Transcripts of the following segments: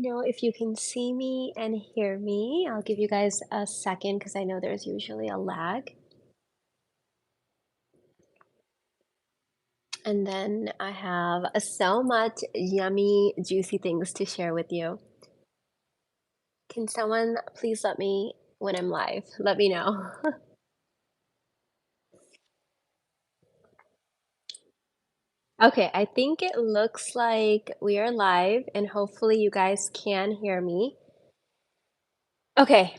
If you can see me and hear me, I'll give you guys a second because I know there's usually a lag. And then I have so much yummy, juicy things to share with you. Can someone please let me, when I'm live, let me know. Okay, I think it looks like we are live and hopefully you guys can hear me. Okay,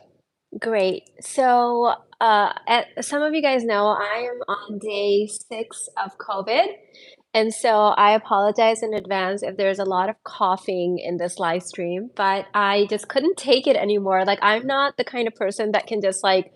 great. So, some of you guys know I am on day 6 of COVID. And so I apologize in advance if there's a lot of coughing in this live stream, but I just couldn't take it anymore. Like, I'm not the kind of person that can just like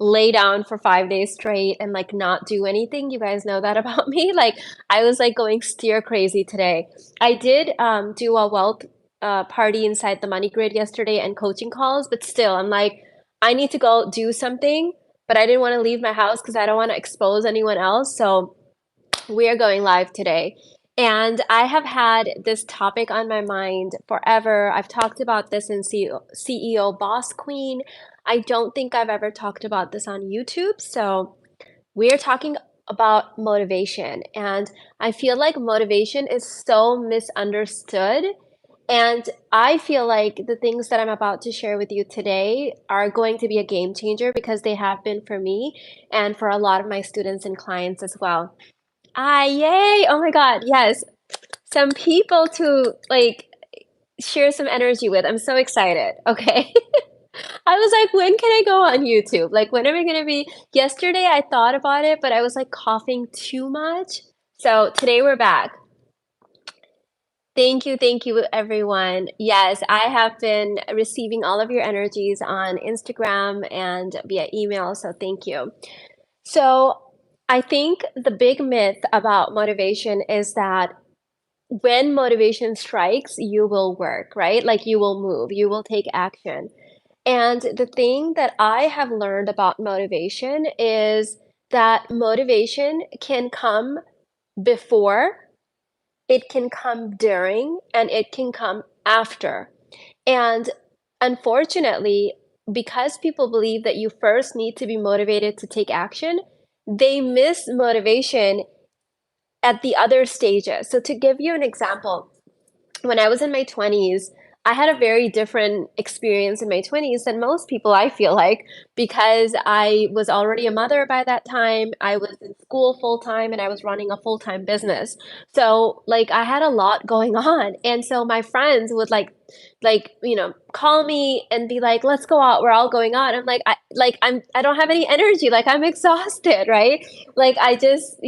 lay down for 5 days straight and like not do anything. You guys know that about me. Like, I was like going steer crazy today. I did do a wealth party inside the money grid yesterday and coaching calls, but still, I'm like, I need to go do something, but I didn't want to leave my house because I don't want to expose anyone else. So, we are going live today. And I have had this topic on my mind forever. I've talked about this in CEO Boss Queen. I don't think I've ever talked about this on YouTube. So we are talking about motivation. And I feel like motivation is so misunderstood. And I feel like the things that I'm about to share with you today are going to be a game changer because they have been for me and for a lot of my students and clients as well. Ah, yay! Oh my God, yes. Some people to like share some energy with. I'm so excited. Okay. I was like, when can I go on YouTube? Like, when are we gonna be? Yesterday I thought about it, but I was like coughing too much. So today we're back. Thank you, everyone. Yes, I have been receiving all of your energies on Instagram and via email. So thank you. So I think the big myth about motivation is that when motivation strikes, you will work, right? Like you will move, you will take action. And the thing that I have learned about motivation is that motivation can come before, it can come during, and it can come after. And unfortunately, because people believe that you first need to be motivated to take action, they miss motivation at the other stages. So, to give you an example, when I was in my 20s, I had a very different experience in my 20s than most people, I feel like, because I was already a mother by that time. I was in school full time and I was running a full time business. So, like, I had a lot going on. And so my friends would call me and be like, let's go out. We're all going out. I'm like, I don't have any energy. Like, I'm exhausted, right? Like, I just,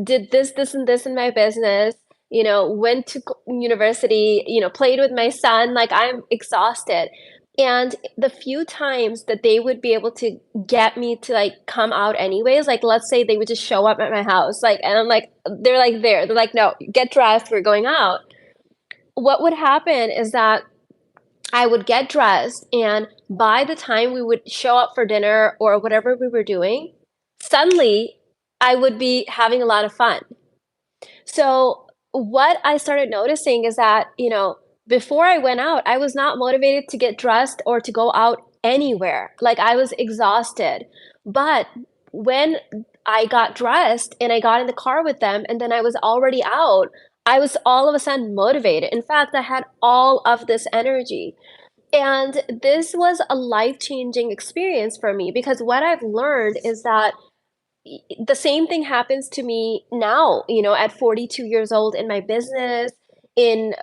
did this, and this in my business, went to university, played with my son, like I'm exhausted. And the few times that they would be able to get me to like come out anyways, like let's say they would just show up at my house, like, and I'm like, they're like, no, get dressed, we're going out. What would happen is that I would get dressed, and by the time we would show up for dinner or whatever we were doing, suddenly I would be having a lot of fun. So what I started noticing is that, before I went out, I was not motivated to get dressed or to go out anywhere. Like I was exhausted. But when I got dressed and I got in the car with them and then I was already out, I was all of a sudden motivated. In fact, I had all of this energy. And this was a life-changing experience for me because what I've learned is that the same thing happens to me now, at 42 years old in my business, in,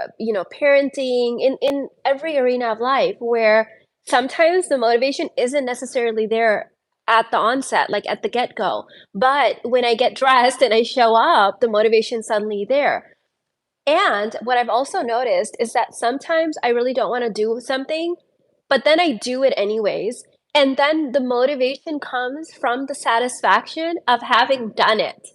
parenting, in every arena of life where sometimes the motivation isn't necessarily there at the onset, like at the get-go. But when I get dressed and I show up, the motivation's suddenly there. And what I've also noticed is that sometimes I really don't want to do something, but then I do it anyways. And then the motivation comes from the satisfaction of having done it.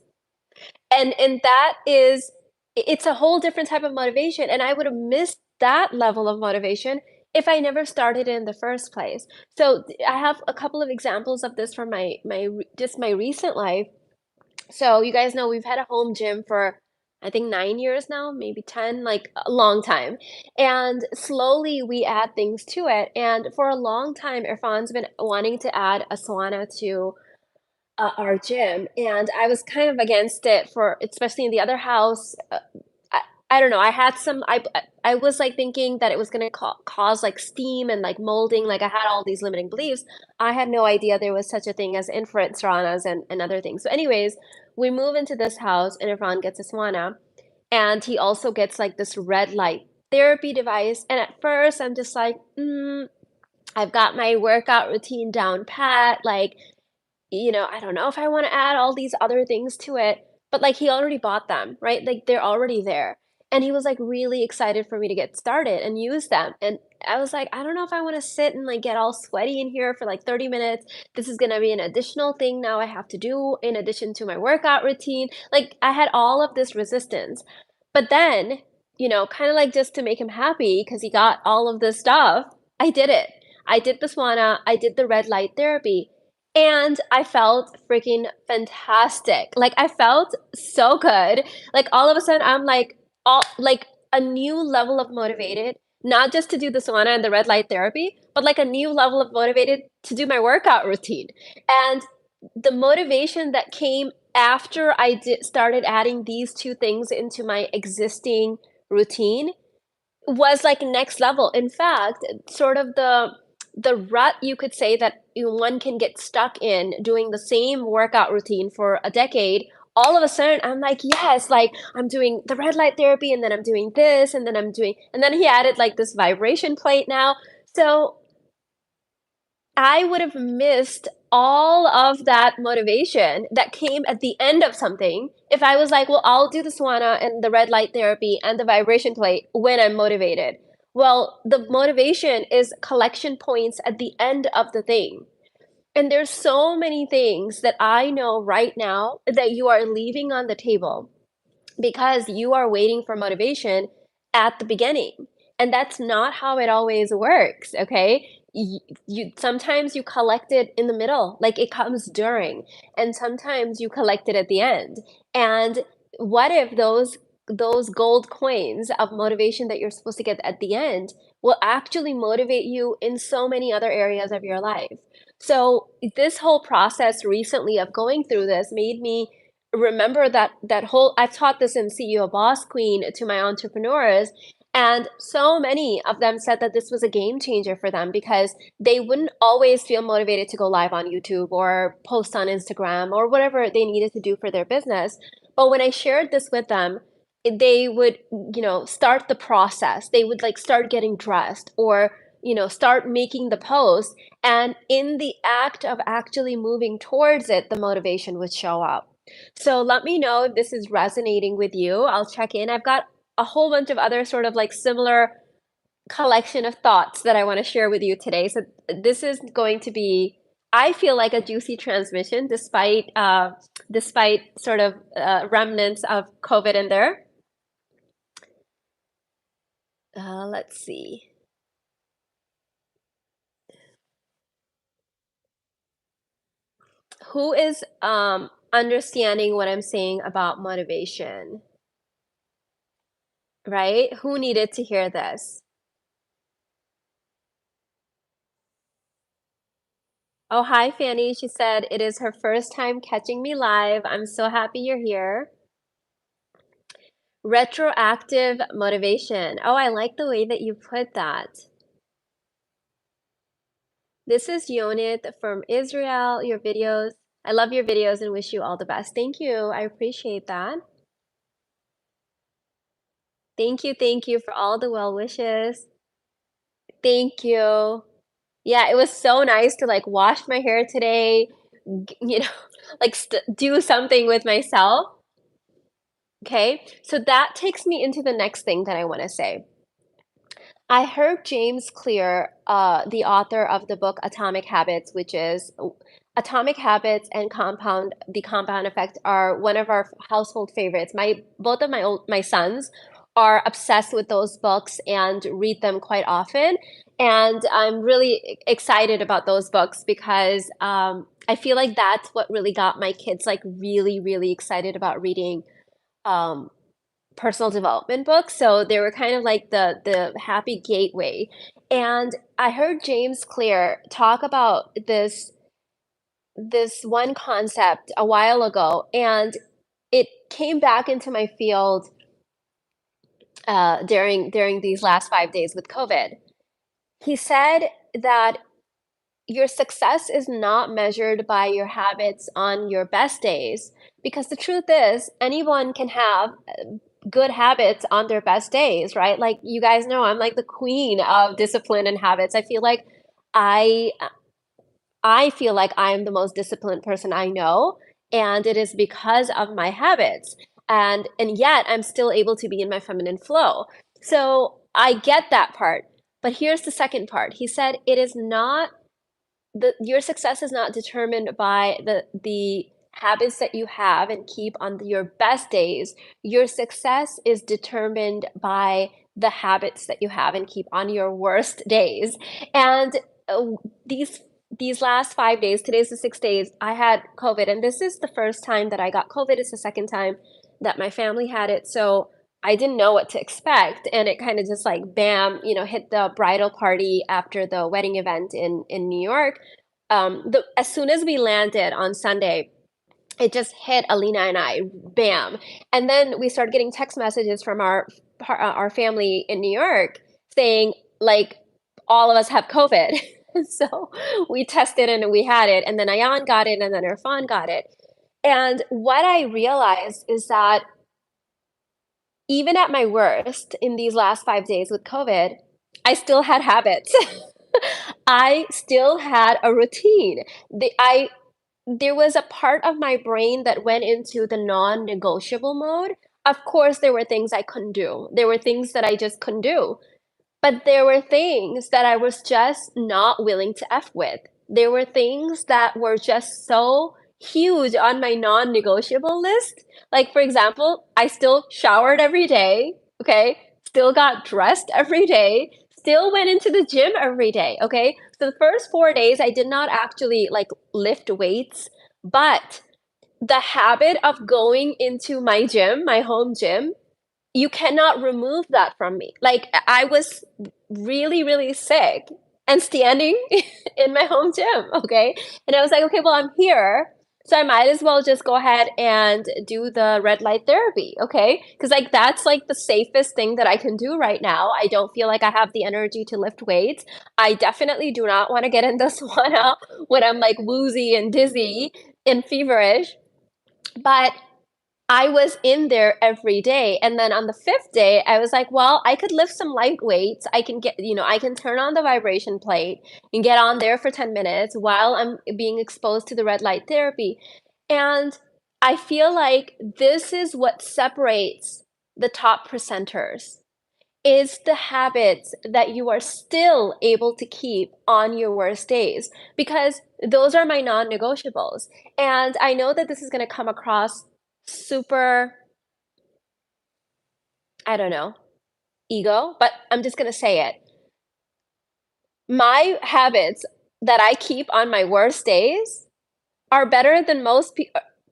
And that is it's a whole different type of motivation. And I would have missed that level of motivation if I never started in the first place. So I have a couple of examples of this from just my recent life. So you guys know we've had a home gym for I think 9 years now, maybe 10, like a long time. And slowly we add things to it. And for a long time, Irfan's been wanting to add a sauna to our gym, and I was kind of against it for especially in the other house. I, I don't know. I had some. I was like thinking that it was gonna cause like steam and like molding. Like I had all these limiting beliefs. I had no idea there was such a thing as infrared saunas and other things. So, anyways, we move into this house, and Irfan gets a sauna, and he also gets like this red light therapy device. And at first, I'm just like, I've got my workout routine down pat. Like I don't know if I wanna add all these other things to it, but, like, he already bought them, right? Like, they're already there, and he was, like, really excited for me to get started and use them, and I was like, "I don't know if I wanna sit and, like, get all sweaty in here for, like, 30 minutes. This is gonna be an additional thing now I have to do in addition to my workout routine." Like, I had all of this resistance, but then, kinda, like, just to make him happy because he got all of this stuff, I did it. I did the sauna, I did the red light therapy, and I felt freaking fantastic. Like, I felt so good. Like, all of a sudden, I'm like, all like a new level of motivated, not just to do the sauna and the red light therapy, but like a new level of motivated to do my workout routine. And the motivation that came after I started adding these two things into my existing routine was, like, next level. In fact, sort of the rut you could say that one can get stuck in doing the same workout routine for a decade, all of a sudden, I'm like, "Yes," like, I'm doing the red light therapy, and then I'm doing this, and then he added, like, this vibration plate now. So I would have missed all of that motivation that came at the end of something if I was like, "Well, I'll do the sauna and the red light therapy and the vibration plate when I'm motivated." Well, the motivation is collection points at the end of the thing. And there's so many things that I know right now that you are leaving on the table because you are waiting for motivation at the beginning. And that's not how it always works, okay? You sometimes you collect it in the middle, like it comes during, and sometimes you collect it at the end. And what if those gold coins of motivation that you're supposed to get at the end will actually motivate you in so many other areas of your life? So this whole process recently of going through this made me remember that whole I've taught this in CEO Boss Queen to my entrepreneurs, and so many of them said that this was a game changer for them because they wouldn't always feel motivated to go live on YouTube or post on Instagram or whatever they needed to do for their business. But when I shared this with them, they would, start the process. They would like start getting dressed or, start making the post. And in the act of actually moving towards it, the motivation would show up. So let me know if this is resonating with you. I'll check in. I've got a whole bunch of other sort of like similar collection of thoughts that I want to share with you today. So this is going to be, I feel like a juicy transmission despite sort of remnants of COVID in there. Let's see. Who is understanding what I'm saying about motivation, right? Who needed to hear this? Oh, hi, Fanny. She said it is her first time catching me live. I'm so happy you're here. Retroactive motivation. Oh, I like the way that you put that. This is Yonit from Israel. Your videos. I love your videos and wish you all the best. Thank you. I appreciate that. Thank you for all the well wishes. Thank you. Yeah, it was so nice to like wash my hair today, like do something with myself. Okay, so that takes me into the next thing that I want to say. I heard James Clear, the author of the book Atomic Habits, which is Atomic Habits and the Compound Effect are one of our household favorites. Both of my sons are obsessed with those books and read them quite often. And I'm really excited about those books because I feel like that's what really got my kids like really, really excited about reading. Um, personal development books. So they were kind of like the happy gateway. And I heard James Clear talk about this one concept a while ago, and it came back into my field during these last 5 days with COVID. He said that your success is not measured by your habits on your best days, because the truth is anyone can have good habits on their best days, right? Like you guys know, I'm like the queen of discipline and habits. I I feel like I'm the most disciplined person I know, and it is because of my habits. And yet I'm still able to be in my feminine flow. So I get that part. But here's the second part. He said it is not your success is not determined by the habits that you have and keep on your best days. Your success is determined by the habits that you have and keep on your worst days. And uh, these these last 5 days, today's the 6 days, I had COVID, and this is the first time that I got COVID. It's the second time that my family had it. So I didn't know what to expect, and it kind of just like bam, hit the bridal party after the wedding event in New York. As soon as we landed on Sunday, it just hit Alina and I, bam. And then we started getting text messages from our family in New York saying like all of us have COVID. So we tested and we had it, and then Ayan got it, and then Irfan got it. And what I realized is that even at my worst in these last 5 days with COVID, I still had habits. I still had a routine. There was a part of my brain that went into the non-negotiable mode. Of course, there were things I couldn't do. There were things that I just couldn't do. But there were things that I was just not willing to F with. There were things that were just so huge on my non-negotiable list. Like, for example, I still showered every day, okay? Still got dressed every day, still went into the gym every day, okay? So the first 4 days, I did not actually like lift weights, but the habit of going into my gym, my home gym, you cannot remove that from me. Like I was really, really sick and standing in my home gym, okay? And I was like, okay, well, I'm here. So I might as well just go ahead and do the red light therapy, okay? Because like that's like the safest thing that I can do right now. I don't feel like I have the energy to lift weights. I definitely do not want to get in the sauna when I'm like woozy and dizzy and feverish. But I was in there every day. And then on the fifth day, I was like, well, I could lift some light weights. I can I can turn on the vibration plate and get on there for 10 minutes while I'm being exposed to the red light therapy. And I feel like this is what separates the top percenters is the habits that you are still able to keep on your worst days, because those are my non-negotiables. And I know that this is going to come across super, I don't know, ego, but I'm just going to say it. My habits that I keep on my worst days are better than most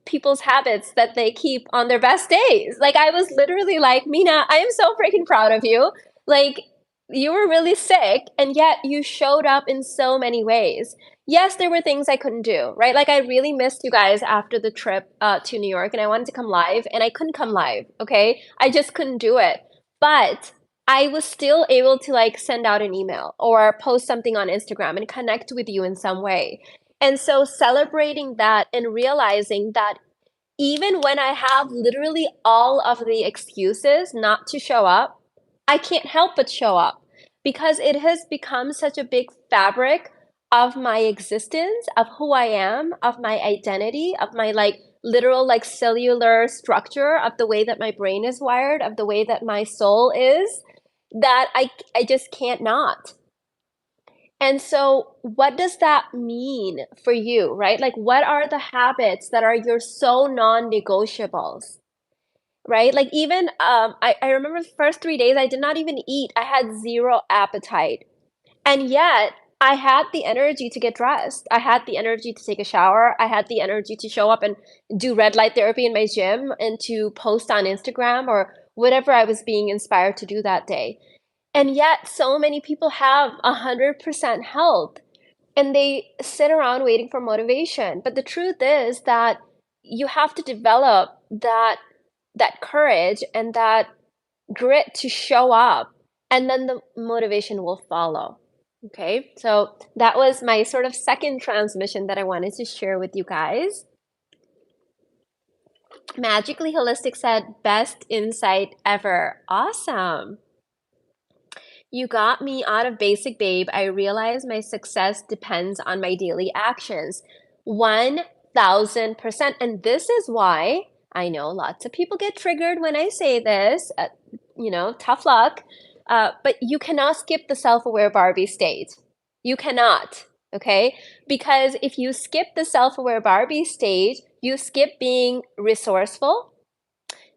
people's habits that they keep on their best days. Like I was literally like, Mina, I am so freaking proud of you. Like you were really sick and yet you showed up in so many ways. Yes, there were things I couldn't do, right? Like I really missed you guys after the trip to New York, and I wanted to come live and I couldn't come live, okay? I just couldn't do it. But I was still able to like send out an email or post something on Instagram and connect with you in some way. And so celebrating that and realizing that even when I have literally all of the excuses not to show up, I can't help but show up because it has become such a big fabric of my existence, of who I am, of my identity, of my like literal like cellular structure, of the way that my brain is wired, of the way that my soul is, that I just can't not. And so, what does that mean for you, right? Like, what are the habits that are your so non-negotiables, right? Like, even I remember the first 3 days I did not even eat. I had zero appetite, and yet I had the energy to get dressed. I had the energy to take a shower. I had the energy to show up and do red light therapy in my gym and to post on Instagram or whatever I was being inspired to do that day. And yet so many people have 100% health and they sit around waiting for motivation. But the truth is that you have to develop that courage and that grit to show up, and then the motivation will follow. Okay? So that was my sort of second transmission that I wanted to share with you guys. Magically Holistic said, best insight ever. Awesome. You got me out of basic babe. I realize my success depends on my daily actions. 1000%. And this is why I know lots of people get triggered when I say this. Tough luck. But you cannot skip the self aware Barbie stage. You cannot. Okay? Because if you skip the self aware Barbie stage, you skip being resourceful,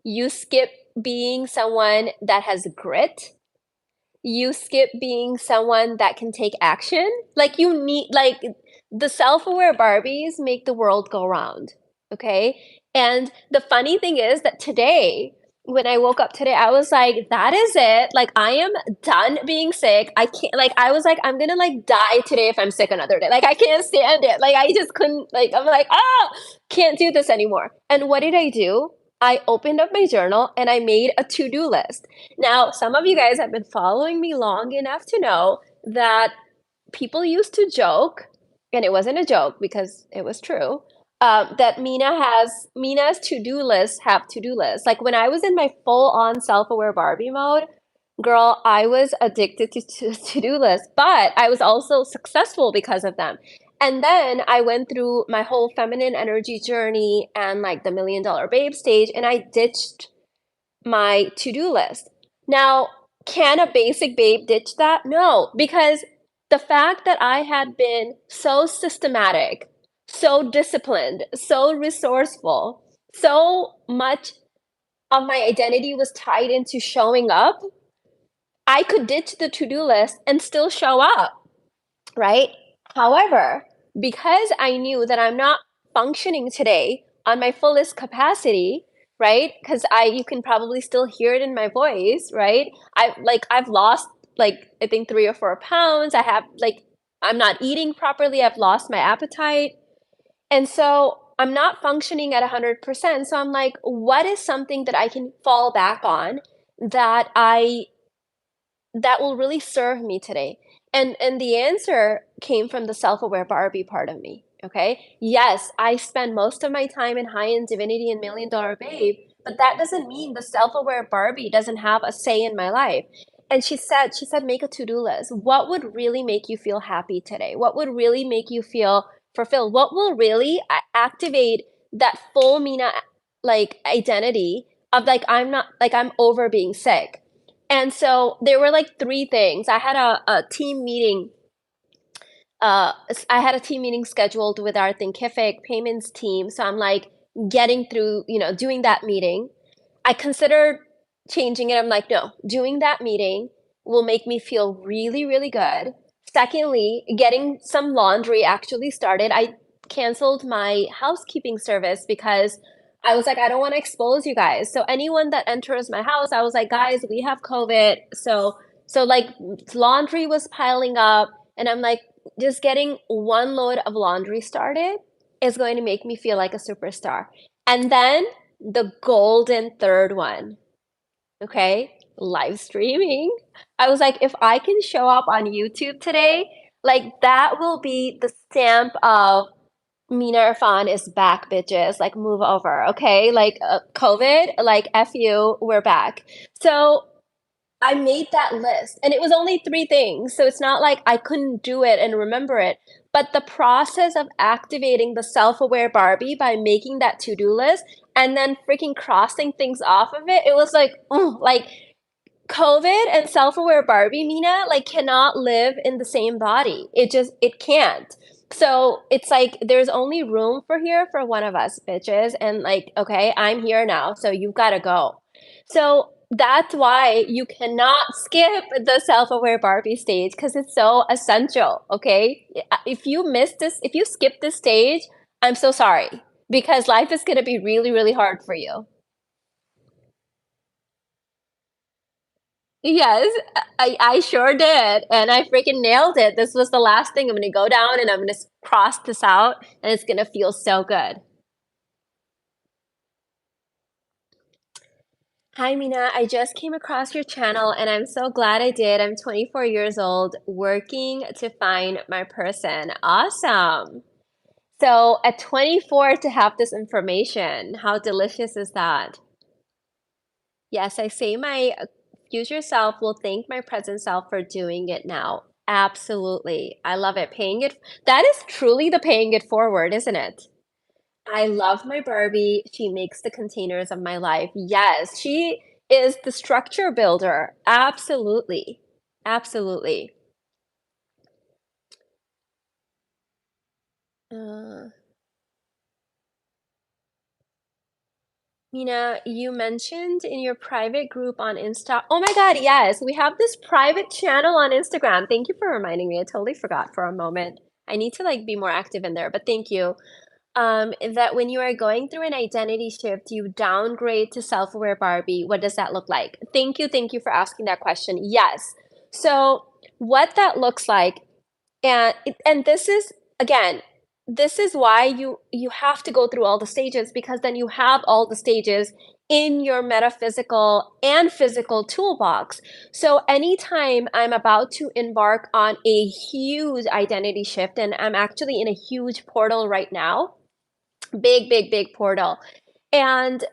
you skip being someone that has grit, you skip being someone that can take action. Like you need like the self-aware Barbies make the world go round. Okay? And the funny thing is that today, when I woke up today, I was like, that is it. Like I am done being sick. I can't like I was like, I'm gonna like die today if I'm sick another day. Like I can't stand it. Like I just couldn't like I'm like, can't do this anymore. And what did I do? I opened up my journal and I made a to-do list. Now, some of you guys have been following me long enough to know that people used to joke, and it wasn't a joke because it was true, that Mina's to-do lists have to-do lists. Like when I was in my full-on self-aware Barbie mode, girl, I was addicted to to-do lists, but I was also successful because of them. And then I went through my whole feminine energy journey and like the $1,000,000 babe stage, and I ditched my to-do list. Now, can a basic babe ditch that? No, because the fact that I had been so systematic, so disciplined, so resourceful, so much of my identity was tied into showing up, I could ditch the to-do list and still show up, right? However, because I knew that I'm not functioning today on my fullest capacity, right? Because you can probably still hear it in my voice, right? I've lost like I think 3 or 4 pounds. I'm not eating properly. I've lost my appetite. And so I'm not functioning at 100%. So I'm like, what is something that I can fall back on that I that will really serve me today? And the answer came from the self-aware Barbie part of me. Okay. Yes, I spend most of my time in high-end divinity and $1,000,000 babe, but that doesn't mean the self-aware Barbie doesn't have a say in my life. And she said, make a to-do list. What would really make you feel happy today? What would really make you feel fulfilled? What will really activate that full Mina like identity of like I'm over being sick. And so there were like three things. A team meeting. I had a team meeting scheduled with our Thinkific payments team. So I'm like getting through, doing that meeting. I considered changing it. I'm like, no, doing that meeting will make me feel really, really good. Secondly, getting some laundry actually started. I canceled my housekeeping service because I was like, I don't want to expose you guys. So anyone that enters my house, I was like, guys, we have COVID. So like laundry was piling up, and I'm like, just getting one load of laundry started is going to make me feel like a superstar. And then the golden third one, okay? Live streaming. I was like, if I can show up on YouTube today, like that will be the stamp of Mina Irfan is back, bitches. Like, move over, okay? Like, COVID, like, F you, we're back. So I made that list, and it was only three things. So it's not like I couldn't do it and remember it. But the process of activating the self-aware Barbie by making that to-do list and then freaking crossing things off of it, it was like, like COVID and self-aware Barbie, Mina, like cannot live in the same body. It can't. So it's like there's only room for one of us, bitches. And like, okay, I'm here now, so you've got to go. So that's why you cannot skip the self-aware Barbie stage because it's so essential. Okay, if you miss this, if you skip this stage, I'm so sorry because life is going to be really, really hard for you. Yes, I sure did, and I freaking nailed it. This was the last thing. I'm gonna go down and I'm gonna cross this out, and it's gonna feel so good. Hi, Mina. I just came across your channel and I'm so glad I did. I'm 24 years old, working to find my person. Awesome. So, at 24 to have this information, how delicious is that? Yes, I say my future self will thank my present self for doing it now. Absolutely. I love it. Paying it, that is truly the paying it forward, isn't it? I love my Barbie. She makes the containers of my life. Yes, she is the structure builder. Absolutely. Absolutely. Uh, Mina, you mentioned in your private group on Insta. Oh my God, yes, we have this private channel on Instagram. Thank you for reminding me. I totally forgot for a moment. I need to like be more active in there, but thank you. That when you are going through an identity shift, you downgrade to self-aware Barbie. What does that look like? Thank you for asking that question. Yes. So what that looks like, and this is again, this is why you have to go through all the stages because then you have all the stages in your metaphysical and physical toolbox. So anytime I'm about to embark on a huge identity shift, and I'm actually in a huge portal right now, big portal. And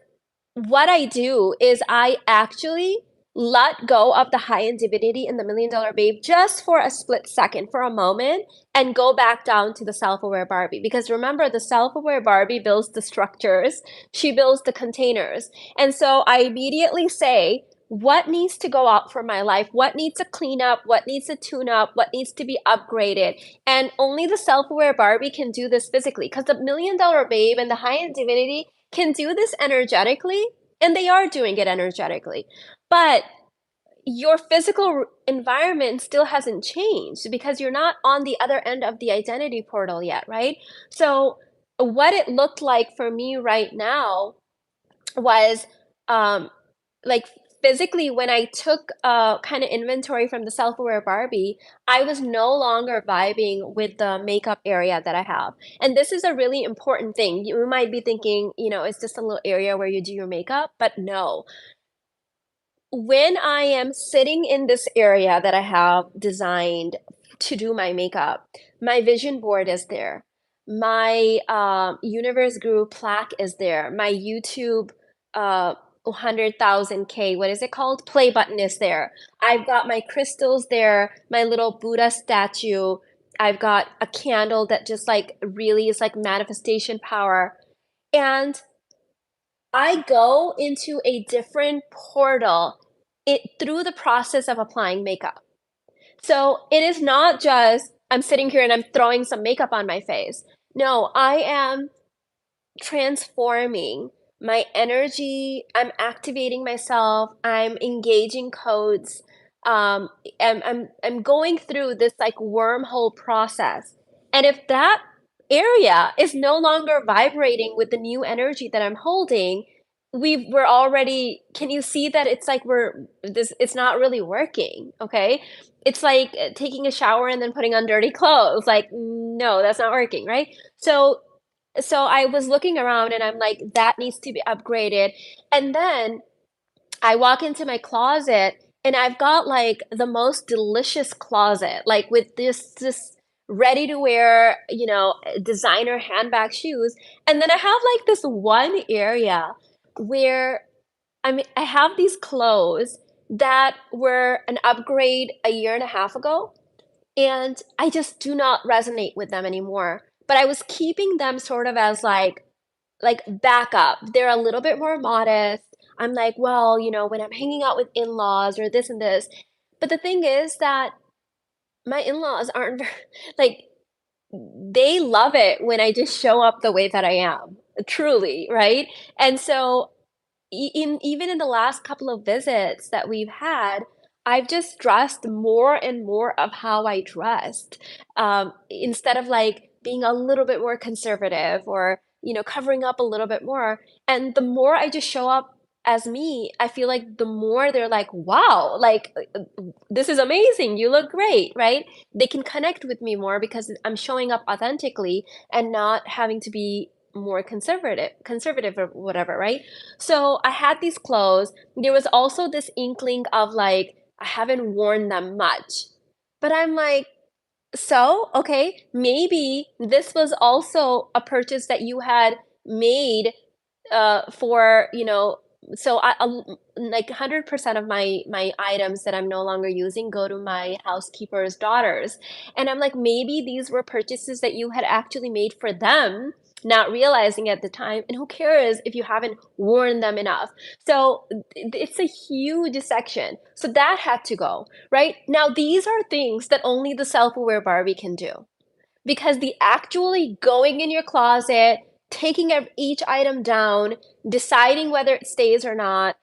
what I do is I actually let go of the high end divinity and the million dollar babe just for a split second, for a moment, and go back down to the self aware Barbie. Because remember, the self aware Barbie builds the structures, she builds the containers. And so I immediately say, what needs to go out for my life? What needs to clean up? What needs to tune up? What needs to be upgraded? And only the self aware Barbie can do this physically because the million dollar babe and the high end divinity can do this energetically, and they are doing it energetically. But your physical environment still hasn't changed because you're not on the other end of the identity portal yet, right? So, what it looked like for me right now was um, like physically when I took kind of inventory from the self-aware Barbie, I was no longer vibing with the makeup area that I have. And this is a really important thing. You might be thinking, it's just a little area where you do your makeup, but no, when I am sitting in this area that I have designed to do my makeup, my vision board is there. My universe guru plaque is there. My YouTube 100,000K, what is it called? Play button is there. I've got my crystals there, my little Buddha statue. I've got a candle that just like really is like manifestation power. And I go into a different portal through the process of applying makeup. So it is not just I'm sitting here and I'm throwing some makeup on my face. No, I am transforming my energy. I'm activating myself. I'm engaging codes. Um, I'm going through this like wormhole process. And if that area is no longer vibrating with the new energy that I'm holding, we're already, can you see that it's like it's not really working, okay? It's like taking a shower and then putting on dirty clothes. Like, no, that's not working, right? So I was looking around and I'm like, that needs to be upgraded. And then I walk into my closet and I've got like the most delicious closet, like with this ready to wear, designer handbag shoes. And then I have like this one area where I have these clothes that were an upgrade a year and a half ago, and I just do not resonate with them anymore. But I was keeping them sort of as like backup. They're a little bit more modest. I'm like, well, when I'm hanging out with in-laws or this and this. But the thing is that my in-laws aren't very, like, they love it when I just show up the way that I am, truly, right? And so even in the last couple of visits that we've had, I've just dressed more and more of how I dressed, instead of like being a little bit more conservative or covering up a little bit more. And the more I just show up as me, I feel like the more they're like, wow, like this is amazing, you look great, right? They can connect with me more because I'm showing up authentically and not having to be more conservative or whatever, right? So I had these clothes. There was also this inkling of like, I haven't worn them much. But I'm like, so, okay, maybe this was also a purchase that you had made for, so like 100% of my items that I'm no longer using go to my housekeeper's daughters. And I'm like, maybe these were purchases that you had actually made for them, not realizing at the time. And who cares if you haven't worn them enough? So it's a huge section. So that had to go, right? Now, these are things that only the self-aware Barbie can do, because the actually going in your closet, taking each item down, deciding whether it stays or not,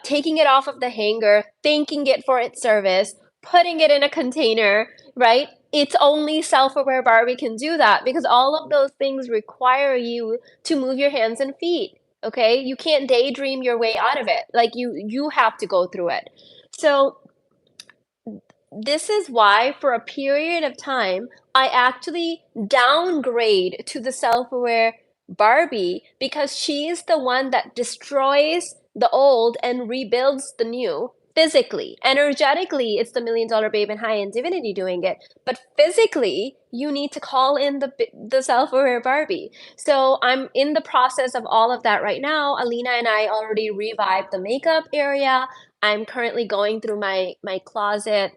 taking it off of the hanger, thanking it for its service, putting it in a container, right? It's only self-aware Barbie can do that, because all of those things require you to move your hands and feet. Okay, you can't daydream your way out of it. Like you have to go through it. So this is why, for a period of time, I actually downgrade to the self-aware Barbie, because she is the one that destroys the old and rebuilds the new physically. Energetically, it's the million dollar babe and high end divinity doing it. But physically, you need to call in the self-aware Barbie. So I'm in the process of all of that right now. Alina and I already revived the makeup area. I'm currently going through my closet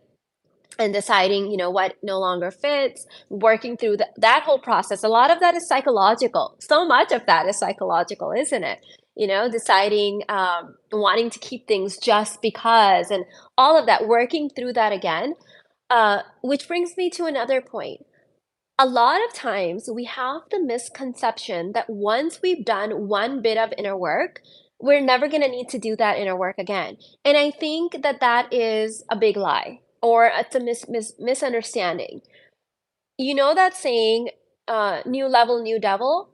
and deciding, what no longer fits, working through that whole process. A lot of that is psychological. So much of that is psychological, isn't it? Deciding, wanting to keep things just because, and all of that, working through that again. Which brings me to another point. A lot of times we have the misconception that once we've done one bit of inner work, we're never going to need to do that inner work again. And I think that that is a big lie, or it's a misunderstanding. You know that saying, new level, new devil?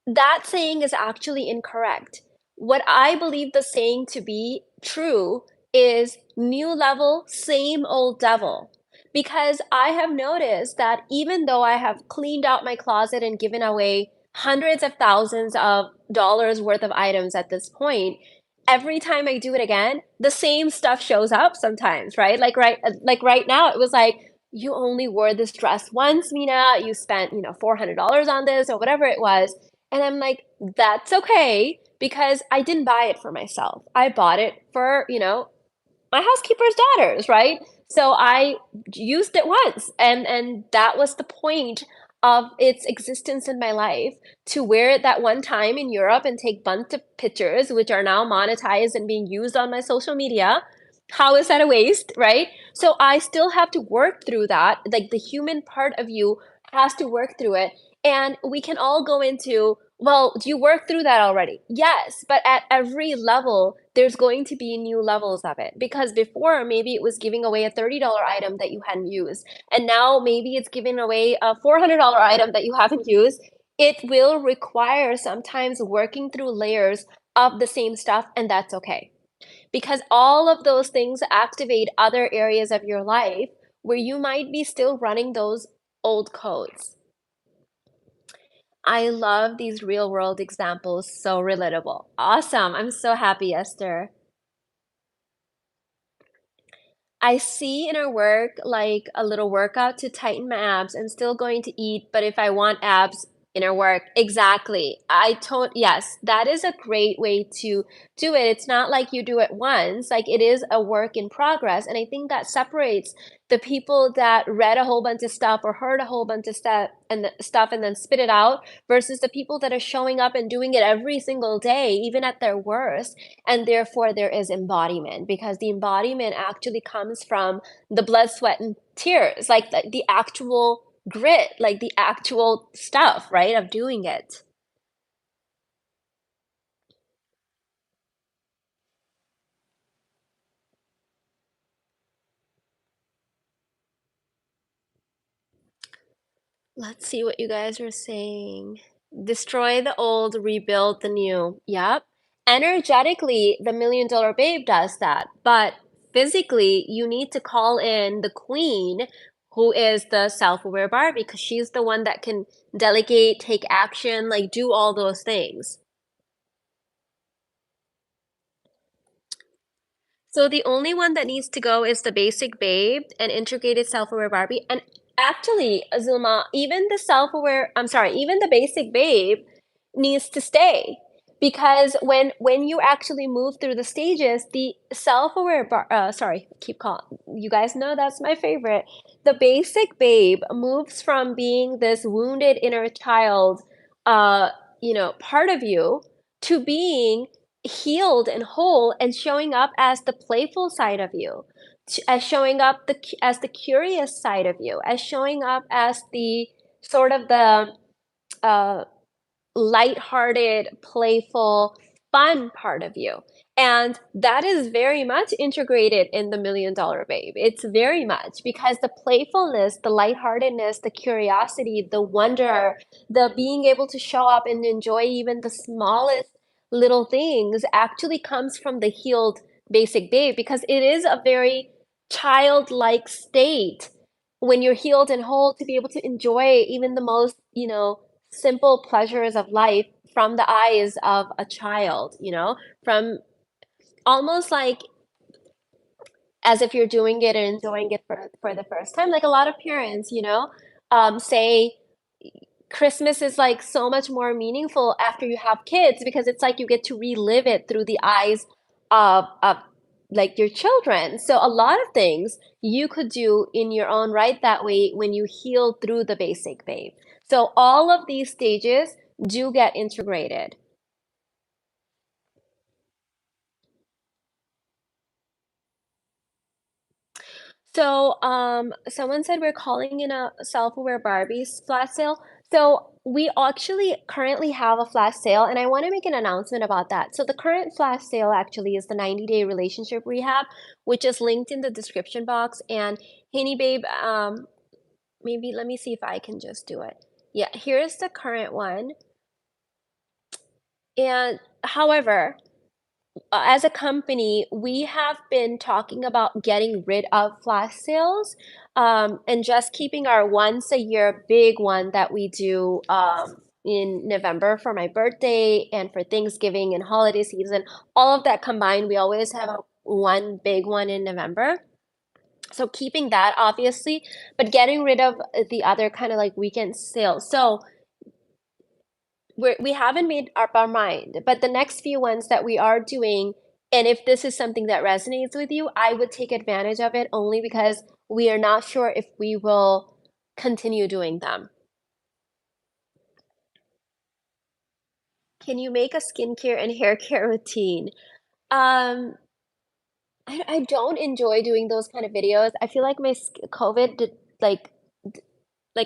That saying is actually incorrect. What I believe the saying to be true is new level, same old devil. Because I have noticed that even though I have cleaned out my closet and given away hundreds of thousands of dollars worth of items at this point, every time I do it again, the same stuff shows up sometimes, right? Like right now, it was like, you only wore this dress once, Mina. You spent, $400 on this or whatever it was. And I'm like, that's okay, because I didn't buy it for myself. I bought it for, my housekeeper's daughters, right? So I used it once, and that was the point of its existence in my life, to wear it that one time in Europe and take bunch of pictures, which are now monetized and being used on my social media. How is that a waste, right? So I still have to work through that. Like, the human part of you has to work through it. And we can all go into, well, do you work through that already? Yes, but at every level, there's going to be new levels of it. Because before, maybe it was giving away a $30 item that you hadn't used. And now maybe it's giving away a $400 item that you haven't used. It will require sometimes working through layers of the same stuff, and that's okay. Because all of those things activate other areas of your life where you might be still running those old codes. I love these real world examples. So relatable. Awesome. I'm so happy, Esther. I see in our work like a little workout to tighten my abs. I'm still going to eat, but if I want abs in our work, exactly. Yes, that is a great way to do it. It's not like you do it once, like it is a work in progress. And I think that separates the people that read a whole bunch of stuff or heard a whole bunch of stuff and then spit it out, versus the people that are showing up and doing it every single day, even at their worst. And therefore there is embodiment, because the embodiment actually comes from the blood, sweat, and tears, like the actual grit, like the actual stuff, right, of doing it. Let's see what you guys are saying. Destroy the old, rebuild the new. Yep. Energetically, the Million Dollar Babe does that, but physically, you need to call in the queen, who is the self-aware Barbie, because she's the one that can delegate, take action, like, do all those things. So the only one that needs to go is the basic babe and integrated self-aware Barbie. And actually, Azuma, even the self-aware, I'm sorry, even the basic babe needs to stay, because when you actually move through the stages, the self-aware sorry, keep calling. You guys know that's my favorite. The basic babe moves from being this wounded inner child, uh, part of you, to being healed and whole and showing up as the playful side of you, as showing up as the curious side of you, as showing up as the sort of the uh, lighthearted, playful, fun part of you. And that is very much integrated in the Million Dollar Babe. It's very much because the playfulness, the lightheartedness, the curiosity, the wonder, the being able to show up and enjoy even the smallest little things actually comes from the healed basic babe, because it is a very childlike state when you're healed and whole to be able to enjoy even the most, simple pleasures of life from the eyes of a child, from almost like as if you're doing it and enjoying it for the first time. Like a lot of parents, say Christmas is like so much more meaningful after you have kids, because it's like you get to relive it through the eyes of like your children. So a lot of things you could do in your own right that way when you heal through the basic babe. So all of these stages do get integrated. So, someone said we're calling in a self-aware Barbies flash sale. So we actually currently have a flash sale, and I want to make an announcement about that. So the current flash sale actually is the 90-day relationship rehab, which is linked in the description box. And Haney Babe, maybe let me see if I can just do it. Yeah, here's the current one. And however, as a company, we have been talking about getting rid of flash sales, and just keeping our once a year big one that we do in November for my birthday and for Thanksgiving and holiday season. All of that combined, we always have one big one in November. So keeping that obviously, but getting rid of the other kind of like weekend sales. So we haven't made up our mind, but the next few ones that we are doing, and if this is something that resonates with you, I would take advantage of it only because we are not sure if we will continue doing them. Can you make a skincare and hair care routine? Um, I don't enjoy doing those kind of videos. I feel like COVID did like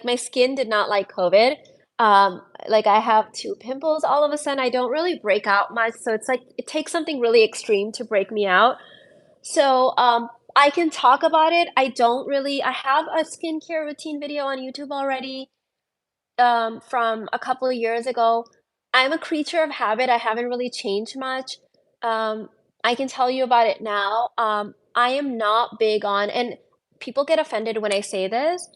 my skin did not like COVID. Like I have two pimples all of a sudden. I don't really break out much, so it's like it takes something really extreme to break me out. So I can talk about it. I have a skincare routine video on YouTube already, from a couple of years ago. I'm a creature of habit. I haven't really changed much. Um, I can tell you about it now. I am not big on, and people get offended when I say this.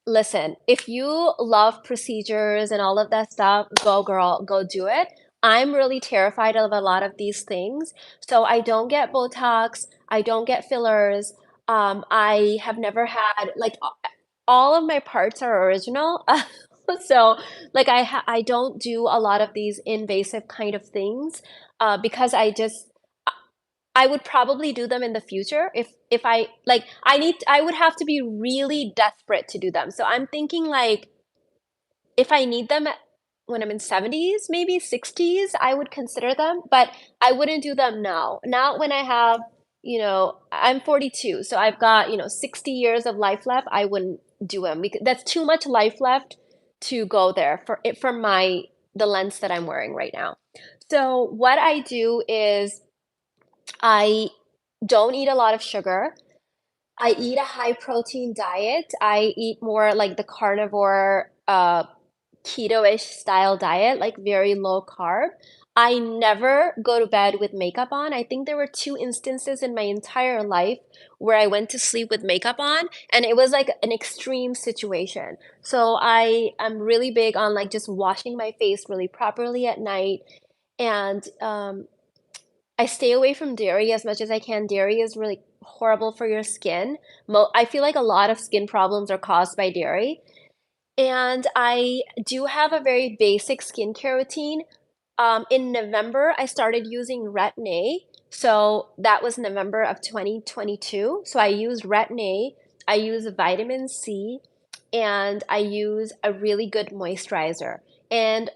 Listen, if you love procedures and all of that stuff, go girl, go do it. I'm really terrified of a lot of these things. So I don't get Botox, I don't get fillers. I have never had like all of my parts are original. So, like, I don't do a lot of these invasive kind of things, because I would probably do them in the future if I like, I would have to be really desperate to do them. So I'm thinking, like, if I need them when I'm in 70s, maybe 60s, I would consider them, but I wouldn't do them now. Not when I have, I'm 42, so I've got, 60 years of life left. I wouldn't do them because that's too much life left to go there for it from the lens that I'm wearing right now. So what I do is I don't eat a lot of sugar. I eat a high protein diet. I eat more like the carnivore, keto-ish style diet, like very low carb. I never go to bed with makeup on. I think there were 2 instances in my entire life where I went to sleep with makeup on, and it was like an extreme situation. So I am really big on like just washing my face really properly at night, and I stay away from dairy as much as I can. Dairy is really horrible for your skin. I feel like a lot of skin problems are caused by dairy. And I do have a very basic skincare routine. In November, I started using Retin-A. So that was November of 2022. So I used Retin-A, I use vitamin C, and I use a really good moisturizer. And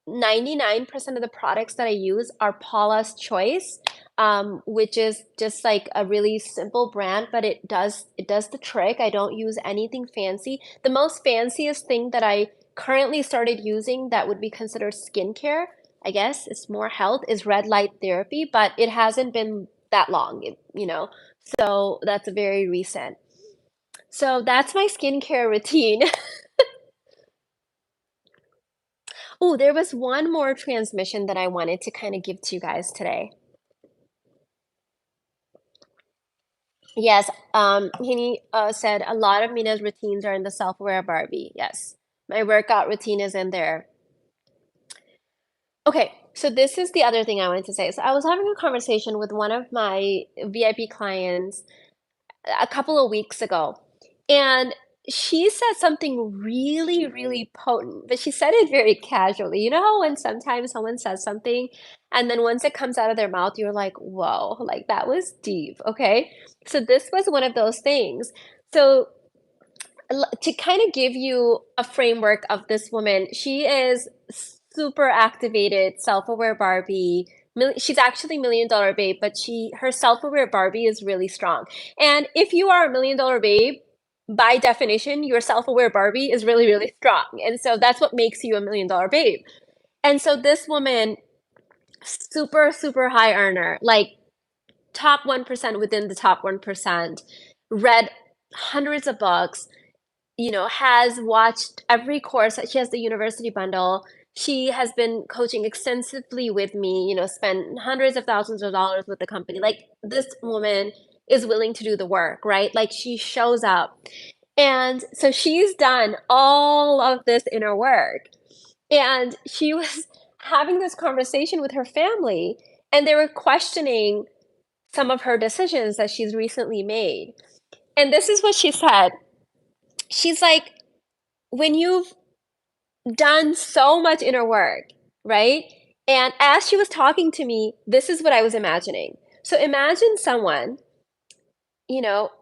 99% of the products that I use are Paula's Choice, which is just like a really simple brand, but it does the trick. I don't use anything fancy. The most fanciest thing that I currently started using that would be considered skincare, I guess, it's more health, is red light therapy, but it hasn't been that long, so that's very recent. So that's my skincare routine. Oh, there was one more transmission that I wanted to kind of give to you guys today. Yes, he said a lot of Mina's routines are in the self-aware Barbie. Yes, my workout routine is in there. Okay, so this is the other thing I wanted to say. So I was having a conversation with one of my VIP clients a couple of weeks ago, and she said something really, really potent, but she said it very casually. You know how when sometimes someone says something, and then once it comes out of their mouth, you're like, whoa, like that was deep. Okay. So this was one of those things. So to kind of give you a framework of this woman, she is super activated, self-aware Barbie. She's actually Million Dollar Babe, but her self-aware Barbie is really strong. And if you are a Million Dollar Babe, by definition, your self-aware Barbie is really, really strong. And so that's what makes you a Million Dollar Babe. And so this woman, super, super high earner, like top 1% within the top 1%, read hundreds of books, has watched every course. She has the university bundle. She has been coaching extensively with me, spent hundreds of thousands of dollars with the company. Like this woman is willing to do the work, right? Like she shows up. And so she's done all of this inner work. And she was having this conversation with her family, and they were questioning some of her decisions that she's recently made. And this is what she said. She's like, when you've done so much inner work, right? And as she was talking to me, this is what I was imagining. So imagine someone,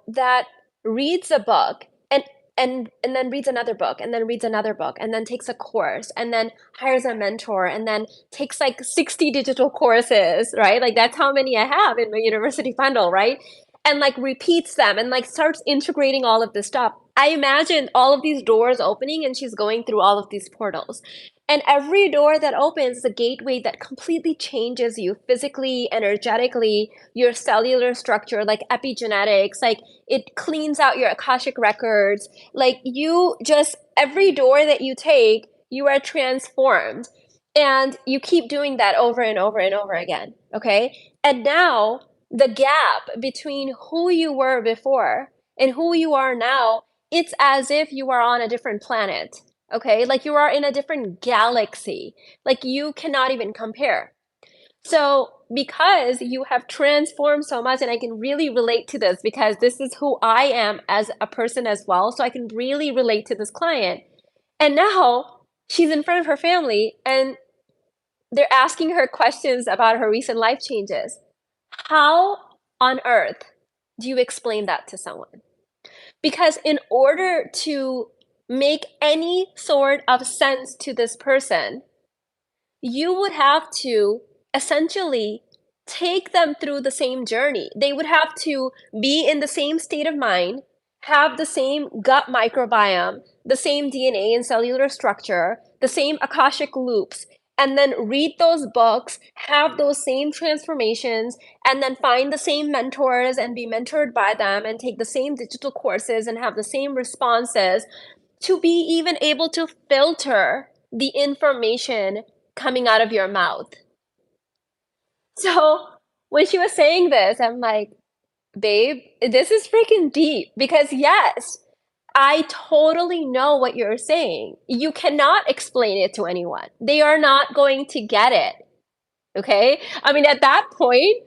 that reads a book and then reads another book and then reads another book and then takes a course and then hires a mentor and then takes like 60 digital courses, right? Like that's how many I have in my university bundle, right? And like repeats them and like starts integrating all of this stuff. I imagine all of these doors opening and she's going through all of these portals. And every door that opens is a gateway that completely changes you physically, energetically, your cellular structure, like epigenetics, like it cleans out your Akashic records. Like every door that you take, you are transformed. And you keep doing that over and over and over again. Okay. And now the gap between who you were before and who you are now, it's as if you are on a different planet. Okay. Like you are in a different galaxy. Like you cannot even compare. So, because you have transformed so much, and I can really relate to this because this is who I am as a person as well. So, I can really relate to this client. And now she's in front of her family and they're asking her questions about her recent life changes. How on earth do you explain that to someone? Because in order to make any sort of sense to this person, you would have to essentially take them through the same journey. They would have to be in the same state of mind, have the same gut microbiome, the same DNA and cellular structure, the same Akashic loops, and then read those books, have those same transformations, and then find the same mentors and be mentored by them and take the same digital courses and have the same responses to be even able to filter the information coming out of your mouth. So when she was saying this, I'm like, babe, this is freaking deep because yes, I totally know what you're saying. You cannot explain it to anyone. They are not going to get it. Okay. I mean, at that point,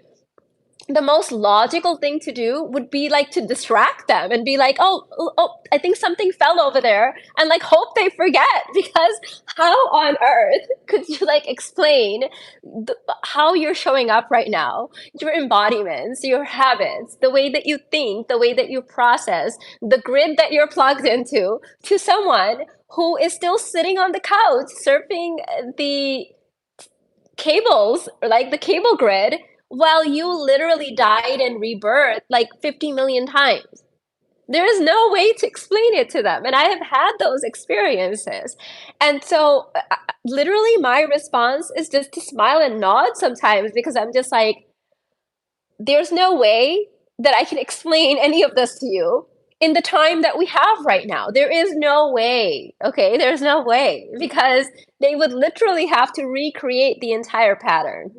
the most logical thing to do would be like to distract them and be like, oh, I think something fell over there, and like hope they forget. Because how on earth could you like explain how you're showing up right now, your embodiments, your habits, the way that you think, the way that you process, the grid that you're plugged into, to someone who is still sitting on the couch surfing the cables, or like the cable grid, while you literally died and rebirthed like 50 million times. There is no way to explain it to them. And I have had those experiences. And so, literally, my response is just to smile and nod sometimes because I'm just like, there's no way that I can explain any of this to you in the time that we have right now. There is no way. Okay. There's no way because they would literally have to recreate the entire pattern.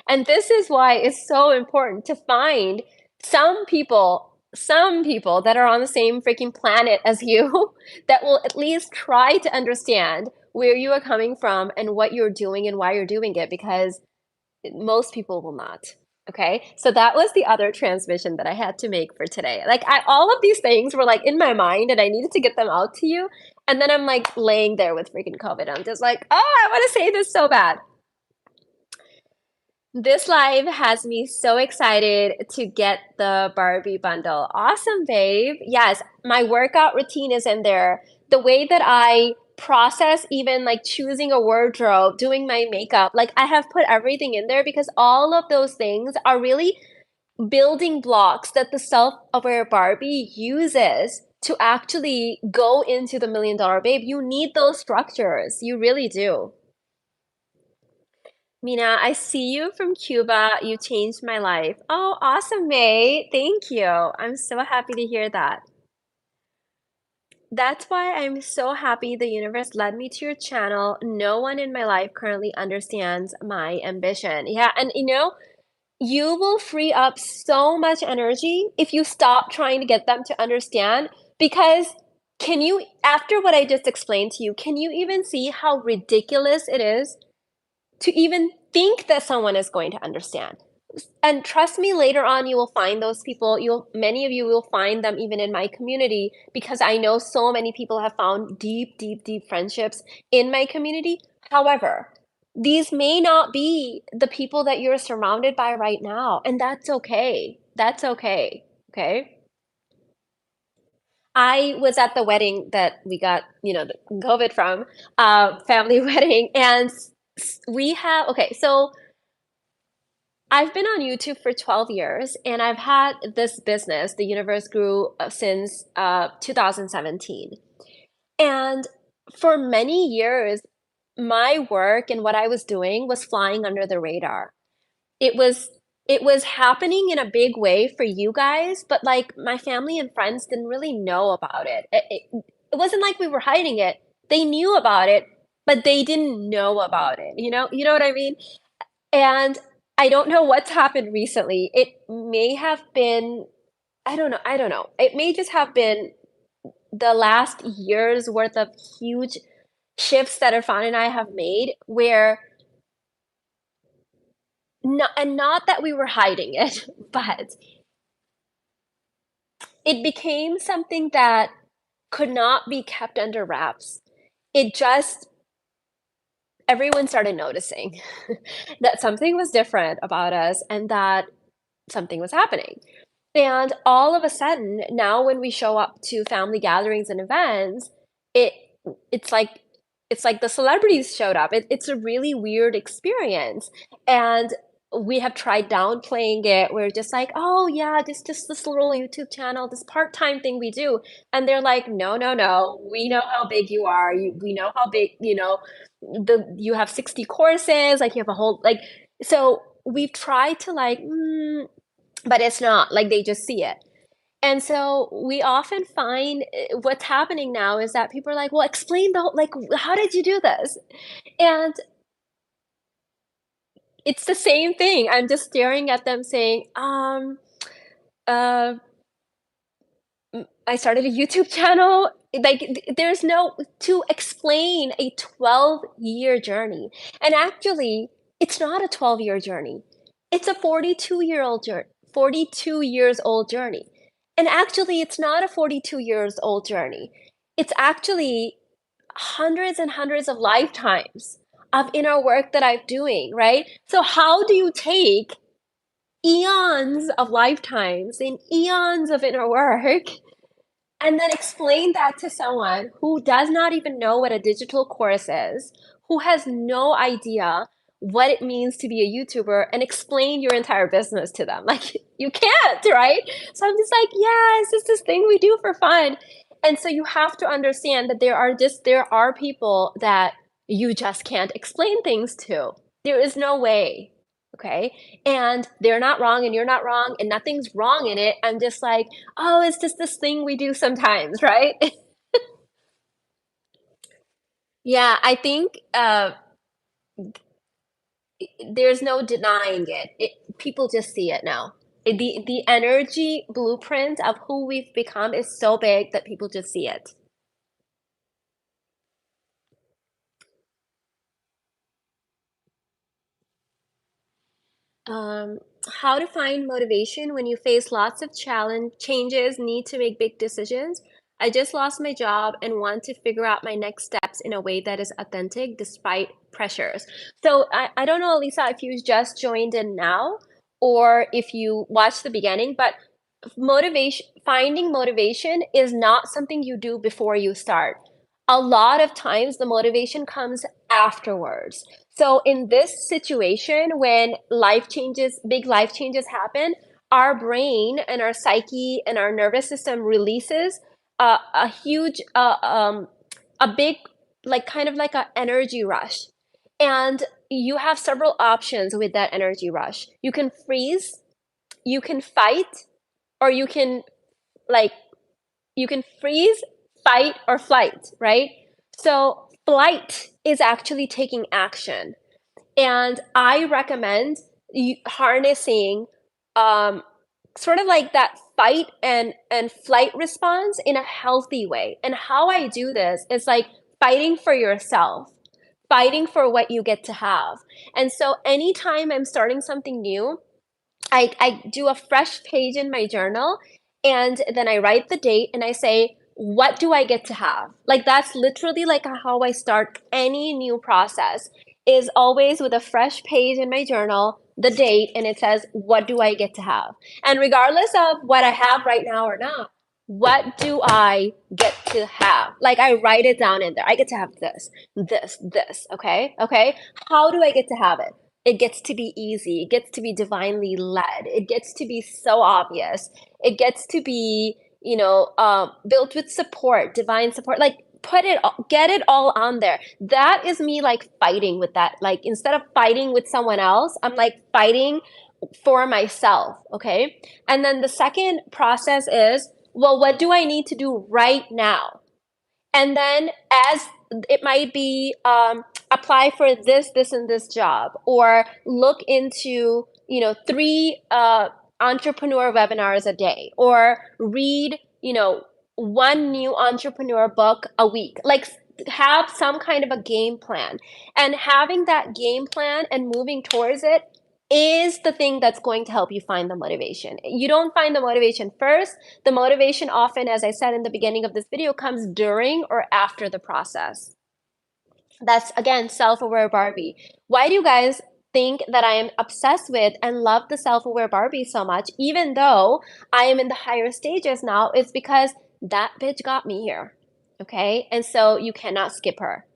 And this is why it's so important to find some people that are on the same freaking planet as you that will at least try to understand where you are coming from and what you're doing and why you're doing it, because most people will not. Okay. So that was the other transmission that I had to make for today. Like all of these things were like in my mind and I needed to get them out to you. And then I'm like laying there with freaking COVID. I'm just like, oh, I want to say this so bad. This live has me so excited to get the Barbie bundle. Awesome, babe. Yes, my workout routine is in there. The way that I process, even like choosing a wardrobe, doing my makeup, like I have put everything in there because all of those things are really building blocks that the self-aware Barbie uses to actually go into the $1 million babe. You need those structures. You really do. Mina, I see you from Cuba. You changed my life. Oh, awesome, May. Thank you. I'm so happy to hear that. That's why I'm so happy the universe led me to your channel. No one in my life currently understands my ambition. Yeah, and you will free up so much energy if you stop trying to get them to understand. Because after what I just explained to you, can you even see how ridiculous it is to even think that someone is going to understand? And trust me, later on you will find those people. Many of you will find them even in my community, because I know so many people have found deep, deep, deep friendships in my community. However, these may not be the people that you're surrounded by right now, and that's okay. That's okay. Okay. I was at the wedding that we got, the COVID from, family wedding, and we have, okay, so I've been on YouTube for 12 years and I've had this business, The Universe Grew, since 2017. And for many years, my work and what I was doing was flying under the radar. It was it was happening in a big way for you guys, but like my family and friends didn't really know about it. It wasn't like we were hiding it. They knew about it, but they didn't know about it. You know what I mean? And I don't know what's happened recently. It may have been, I don't know. It may just have been the last year's worth of huge shifts that Irfan and I have made, where not that we were hiding it, but it became something that could not be kept under wraps. It just Everyone started noticing that something was different about us and that something was happening. And all of a sudden, now when we show up to family gatherings and events, it it's like it's like the celebrities showed up. It's a really weird experience. And we have tried downplaying it. We're just like, oh yeah, just this little YouTube channel, this part-time thing we do. And they're like, no, no, no. We know how big you are. We know how big, you have 60 courses, like you have a whole like so we've tried to like but it's not like they just see it. And so we often find what's happening now is that people are like, well, explain the whole, like, how did you do this? And It's the same thing. I'm just staring at them saying, uh, I started a YouTube channel. Like, there's no to explain a 12-year journey. And actually, it's not a 12-year journey. It's a 42-year-old journey, 42 years old journey. And actually, it's not a 42 years old journey. It's actually hundreds and hundreds of lifetimes of inner work that I'm doing, right? So how do you take eons of lifetimes and eons of inner work and then explain that to someone who does not even know what a digital course is, who has no idea what it means to be a YouTuber, and explain your entire business to them? Like, you can't, right? So I'm just like, yeah, it's just this thing we do for fun. And so you have to understand that there are people that you just can't explain things to. There is no way. Okay. And they're not wrong and you're not wrong and nothing's wrong in it. I'm just like, oh, it's just this thing we do sometimes, right? Yeah, I think there's no denying it. People just see it now. The energy blueprint of who we've become is so big that people just see it. Um, how to find motivation when you face lots of challenge changes, need to make big decisions. I just lost my job and want to figure out my next steps in a way that is authentic despite pressures. So I don't know, Lisa, if you just joined in now or if you watched the beginning, but finding motivation is not something you do before you start. A lot of times the motivation comes afterwards. So in this situation, when big life changes happen, our brain and our psyche and our nervous system releases a huge, a big, like kind of like an energy rush. And you have several options with that energy rush. You can freeze, you can fight, or like you can freeze, fight, or flight, right? So flight is actually taking action. And I recommend harnessing um, sort of like that fight and flight response in a healthy way. And how I do this is like fighting for yourself, fighting for what you get to have. And so anytime I'm starting something new, I do a fresh page in my journal and then I write the date and I say, what do I get to have? Like that's literally like how I start any new process is always with a fresh page in my journal, the date, and it says, what do I get to have? And regardless of what I have right now or not, what do I get to have? Like I write it down in there. I get to have this, this. Okay. Okay. How do I get to have it? It gets to be easy. It gets to be divinely led. It gets to be so obvious. It gets to be, built with support, divine support. Like get it all on there. That is me like fighting with that. Like instead of fighting with someone else, I'm like fighting for myself. Okay. And then the second process is, well, what do I need to do right now? And then as it might be apply for this and this job or look into three entrepreneur webinars a day or read one new entrepreneur book a week, like have some kind of a game plan. And having that game plan and moving towards it is the thing that's going to help you find the motivation. You don't find the motivation first. The motivation often, as I said in the beginning of this video, comes during or after the process. That's again self-aware Barbie. Why do you guys think that I am obsessed with and love the self-aware Barbie so much, even though I am in the higher stages now? It's because that bitch got me here. Okay. And so you cannot skip her.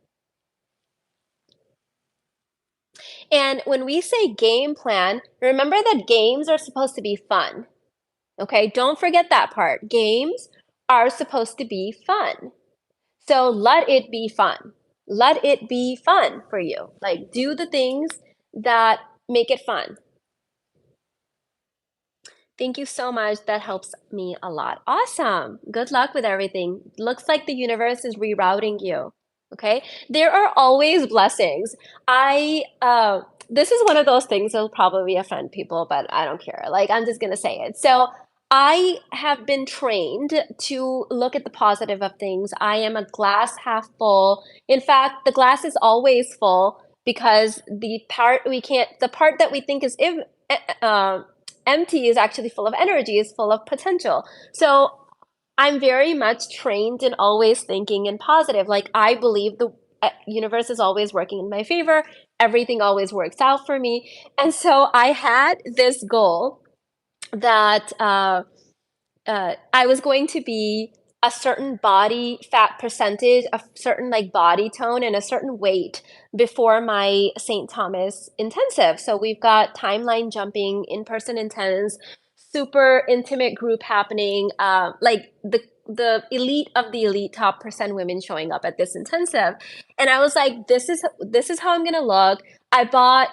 And when we say game plan, remember that games are supposed to be fun. Okay, don't forget that part. Games are supposed to be fun. So let it be fun. Let it be fun for you. Like do the things that make it fun. Thank you so much. That helps me a lot. Awesome. Good luck with everything. Looks like the universe is rerouting you. Okay. There are always blessings. this is one of those things that'll probably offend people, but I don't care. Like, I'm just gonna say it. So I have been trained to look at the positive of things. I am a glass half full. In fact, the glass is always full because the part that we think is empty is actually full of energy, is full of potential. So I'm very much trained in always thinking in positive. Like, I believe the universe is always working in my favor. Everything always works out for me. And so I had this goal that I was going to be a certain body fat percentage, a certain like body tone, and a certain weight before my St. Thomas intensive. So we've got timeline jumping, in-person intense, super intimate group happening, like the elite of the elite, top percent women showing up at this intensive. And I was like, this is how I'm gonna look. I bought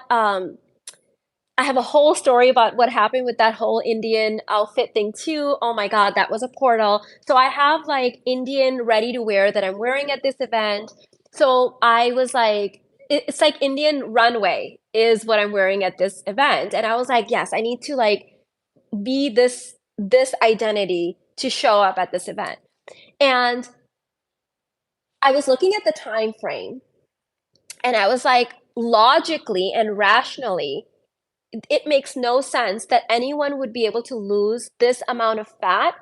I have a whole story about what happened with that whole Indian outfit thing too. Oh my God, that was a portal. So I have like Indian ready to wear that I'm wearing at this event. So I was like, it's like Indian runway is what I'm wearing at this event. And I was like, yes, I need to like be this identity to show up at this event. And I was looking at the time frame and I was like, logically and rationally, it makes no sense that anyone would be able to lose this amount of fat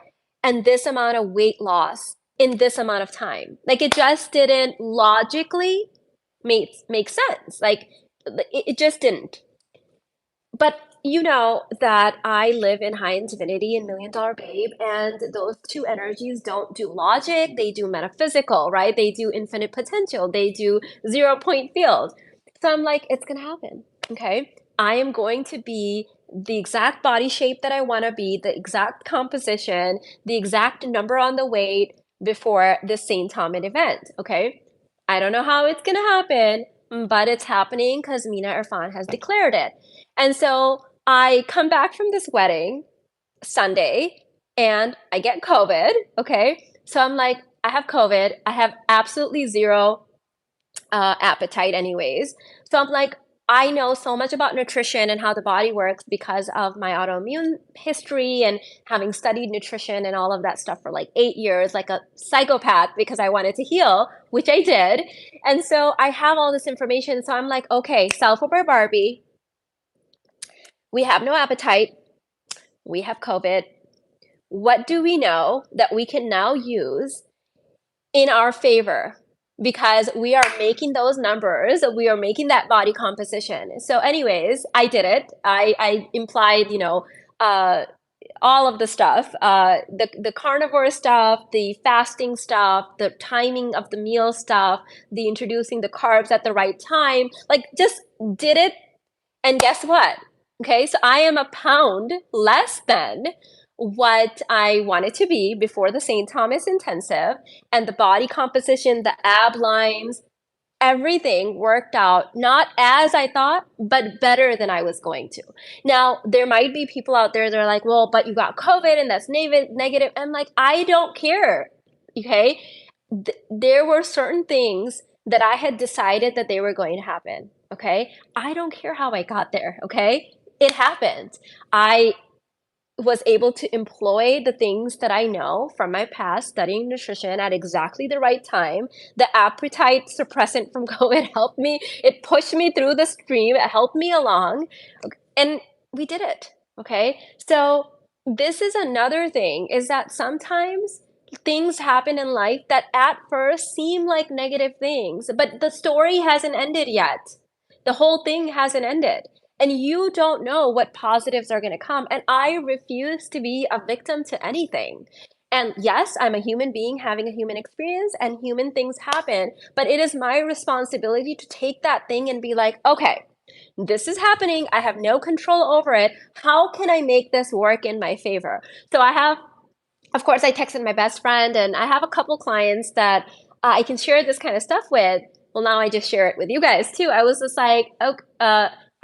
and this amount of weight loss in this amount of time. Like, it just didn't logically make sense. Like, it just didn't. But you know that I live in high in divinity and million dollar babe, and those two energies don't do logic, they do metaphysical, right? They do infinite potential, they do 0 point field. So I'm like, it's gonna happen. Okay. I am going to be the exact body shape that I want to be, the exact composition, the exact number on the weight before the St. Thomas event. Okay. I don't know how it's gonna happen, but it's happening because Mina Irfan has declared it. And so I come back from this wedding Sunday and I get COVID. Okay. So I'm like, I have COVID. I have absolutely zero appetite, anyways. So I'm like, I know so much about nutrition and how the body works because of my autoimmune history and having studied nutrition and all of that stuff for like 8 years, like a psychopath, because I wanted to heal, which I did. And so I have all this information. So I'm like, okay, self-aware Barbie, we have no appetite. We have COVID. What do we know that we can now use in our favor? Because we are making those numbers, we are making that body composition. So, anyways, I did it. I implied, uh, all of the stuff, the carnivore stuff, the fasting stuff, the timing of the meal stuff, the introducing the carbs at the right time, like just did it. And guess what? Okay, so I am a pound less than what I wanted to be before the St. Thomas intensive, and the body composition, the ab lines, everything worked out not as I thought, but better than I was going to. Now, there might be people out there that are like, well, but you got COVID and that's negative. I'm like, I don't care. Okay. There were certain things that I had decided that they were going to happen. Okay. I don't care how I got there. Okay. It happened. I was able to employ the things that I know from my past studying nutrition at exactly the right time. The appetite suppressant from COVID helped me. It pushed me through the stream. It helped me along. And we did it. Okay. So this is another thing, is that sometimes things happen in life that at first seem like negative things, but the story hasn't ended yet. The whole thing hasn't ended. And you don't know what positives are going to come. And I refuse to be a victim to anything. And yes, I'm a human being having a human experience, and human things happen. But it is my responsibility to take that thing and be like, okay, this is happening. I have no control over it. How can I make this work in my favor? So I have, of course, I texted my best friend, and I have a couple clients that I can share this kind of stuff with. Well, now I just share it with you guys too. I was just like, oh,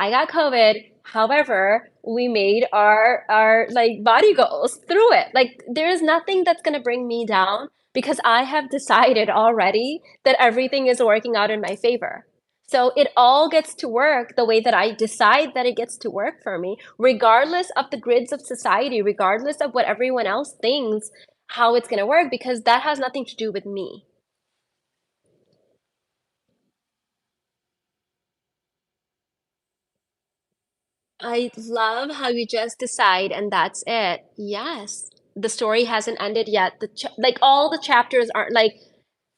I got COVID. However, we made our like body goals through it. Like, there is nothing that's gonna bring me down because I have decided already that everything is working out in my favor. So it all gets to work the way that I decide that it gets to work for me, regardless of the grids of society, regardless of what everyone else thinks how it's going to work, because that has nothing to do with me. I love how you just decide and that's it. Yes. The story hasn't ended yet. Like all the chapters aren't like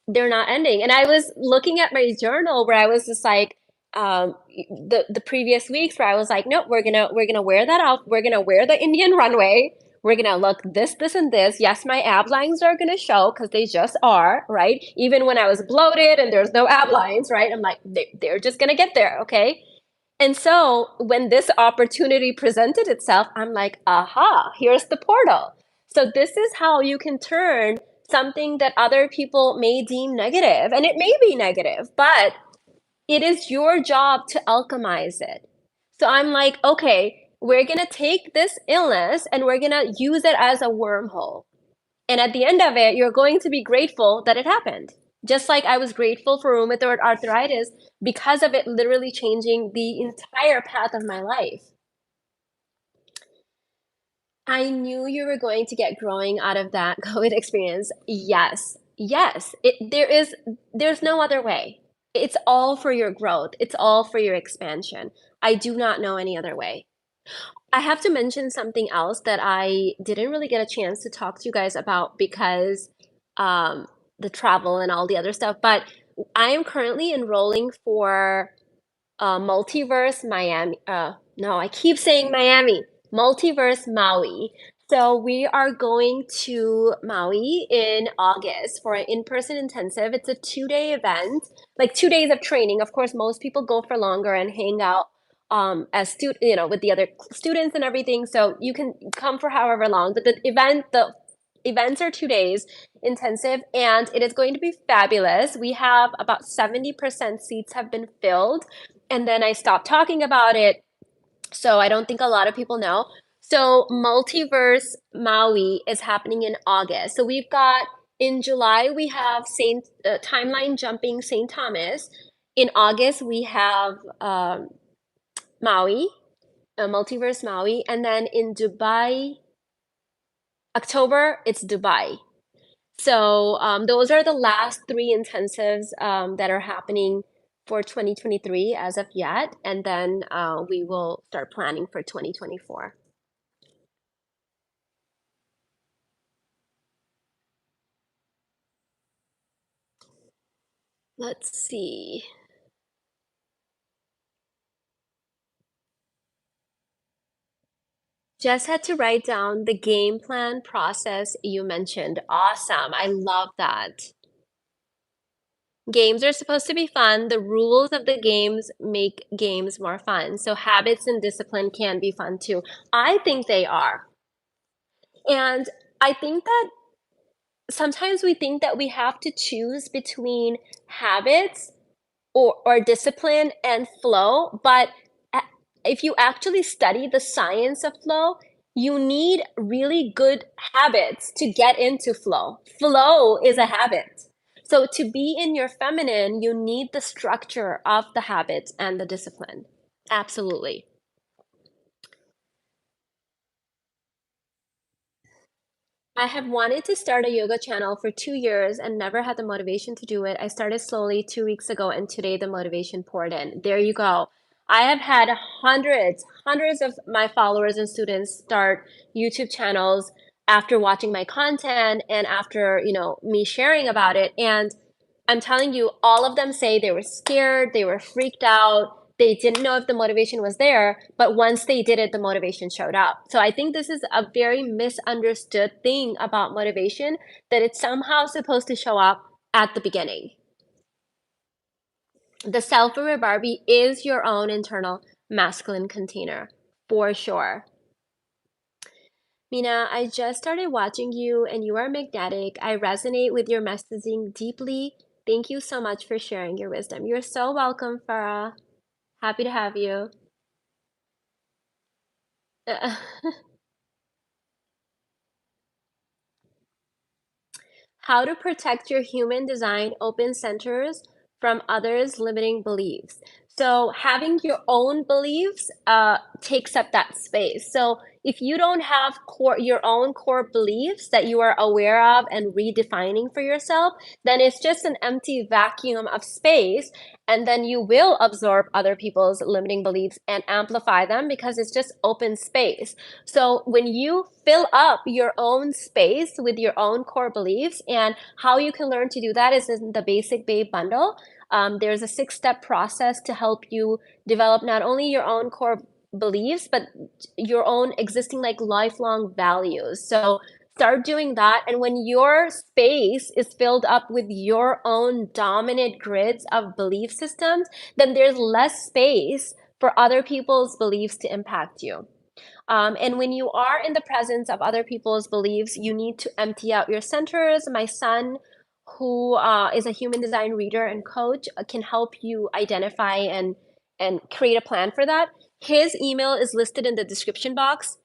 they're not ending. And I was looking at my journal where I was just like, the previous weeks where I was like, nope, we're gonna wear that out. We're gonna wear the Indian runway. We're gonna look this, and this. Yes, my ab lines are gonna show because they just are, right? Even when I was bloated and there's no ab lines, right? I'm like, they're just gonna get there, okay? And so when this opportunity presented itself, I'm like, aha, here's the portal. So this is how you can turn something that other people may deem negative, and it may be negative, but it is your job to alchemize it. So I'm like, okay, we're gonna take this illness and we're gonna use it as a wormhole. And at the end of it, you're going to be grateful that it happened. Just like I was grateful for rheumatoid arthritis because of it literally changing the entire path of my life. I knew you were going to get growing out of that COVID experience. Yes. Yes. There's no other way. It's all for your growth. It's all for your expansion. I do not know any other way. I have to mention something else that I didn't really get a chance to talk to you guys about because um, the travel and all the other stuff. But I am currently enrolling for Multiverse Miami. No, I keep saying Miami. Multiverse Maui. So we are going to Maui in August for an in-person intensive. It's a 2-day event, like 2 days of training. Of course, most people go for longer and hang out as with the other students and everything. So you can come for however long. But the events are 2 days intensive, and it is going to be fabulous. We have about 70% seats have been filled, and then I stopped talking about it. So I don't think a lot of people know. So Multiverse Maui is happening in August. So we've got in July we have Saint Timeline Jumping St. Thomas. In August we have Maui, Multiverse Maui, and then in Dubai, October it's Dubai. So those are the last three intensives that are happening for 2023 as of yet, and then we will start planning for 2024. Let's see. Just had to write down the game plan process you mentioned. Awesome. I love that. Games are supposed to be fun. The rules of the games make games more fun. So habits and discipline can be fun too. I think they are. And I think that sometimes we think that we have to choose between habits or discipline and flow, but a- if you actually study the science of flow, you need really good habits to get into flow. Flow is a habit. So to be in your feminine, you need the structure of the habits and the discipline. Absolutely. I have wanted to start a yoga channel for 2 years and never had the motivation to do it. I started slowly 2 weeks ago, and today the motivation poured in. There you go. I have had hundreds of my followers and students start YouTube channels after watching my content and after, me sharing about it. And I'm telling you, all of them say they were scared, they were freaked out, they didn't know if the motivation was there, but once they did it, the motivation showed up. So I think this is a very misunderstood thing about motivation, that it's somehow supposed to show up at the beginning. The self-aware Barbie is your own internal masculine container, for sure. Mina, I just started watching you and you are magnetic. I resonate with your messaging deeply. Thank you so much for sharing your wisdom. You're so welcome, Farah. Happy to have you. How to protect your human design open centers from others' limiting beliefs. So having your own beliefs takes up that space. So if you don't have your own core beliefs that you are aware of and redefining for yourself, then it's just an empty vacuum of space. And then you will absorb other people's limiting beliefs and amplify them because it's just open space. So when you fill up your own space with your own core beliefs, and how you can learn to do that is in the Basic Babe bundle. There's a 6-step process to help you develop not only your own core beliefs, but your own existing like lifelong values. So start doing that. And when your space is filled up with your own dominant grids of belief systems, then there's less space for other people's beliefs to impact you. And when you are in the presence of other people's beliefs, you need to empty out your centers. My son, who is a human design reader and coach, can help you identify and create a plan for that. His email is listed in the description box.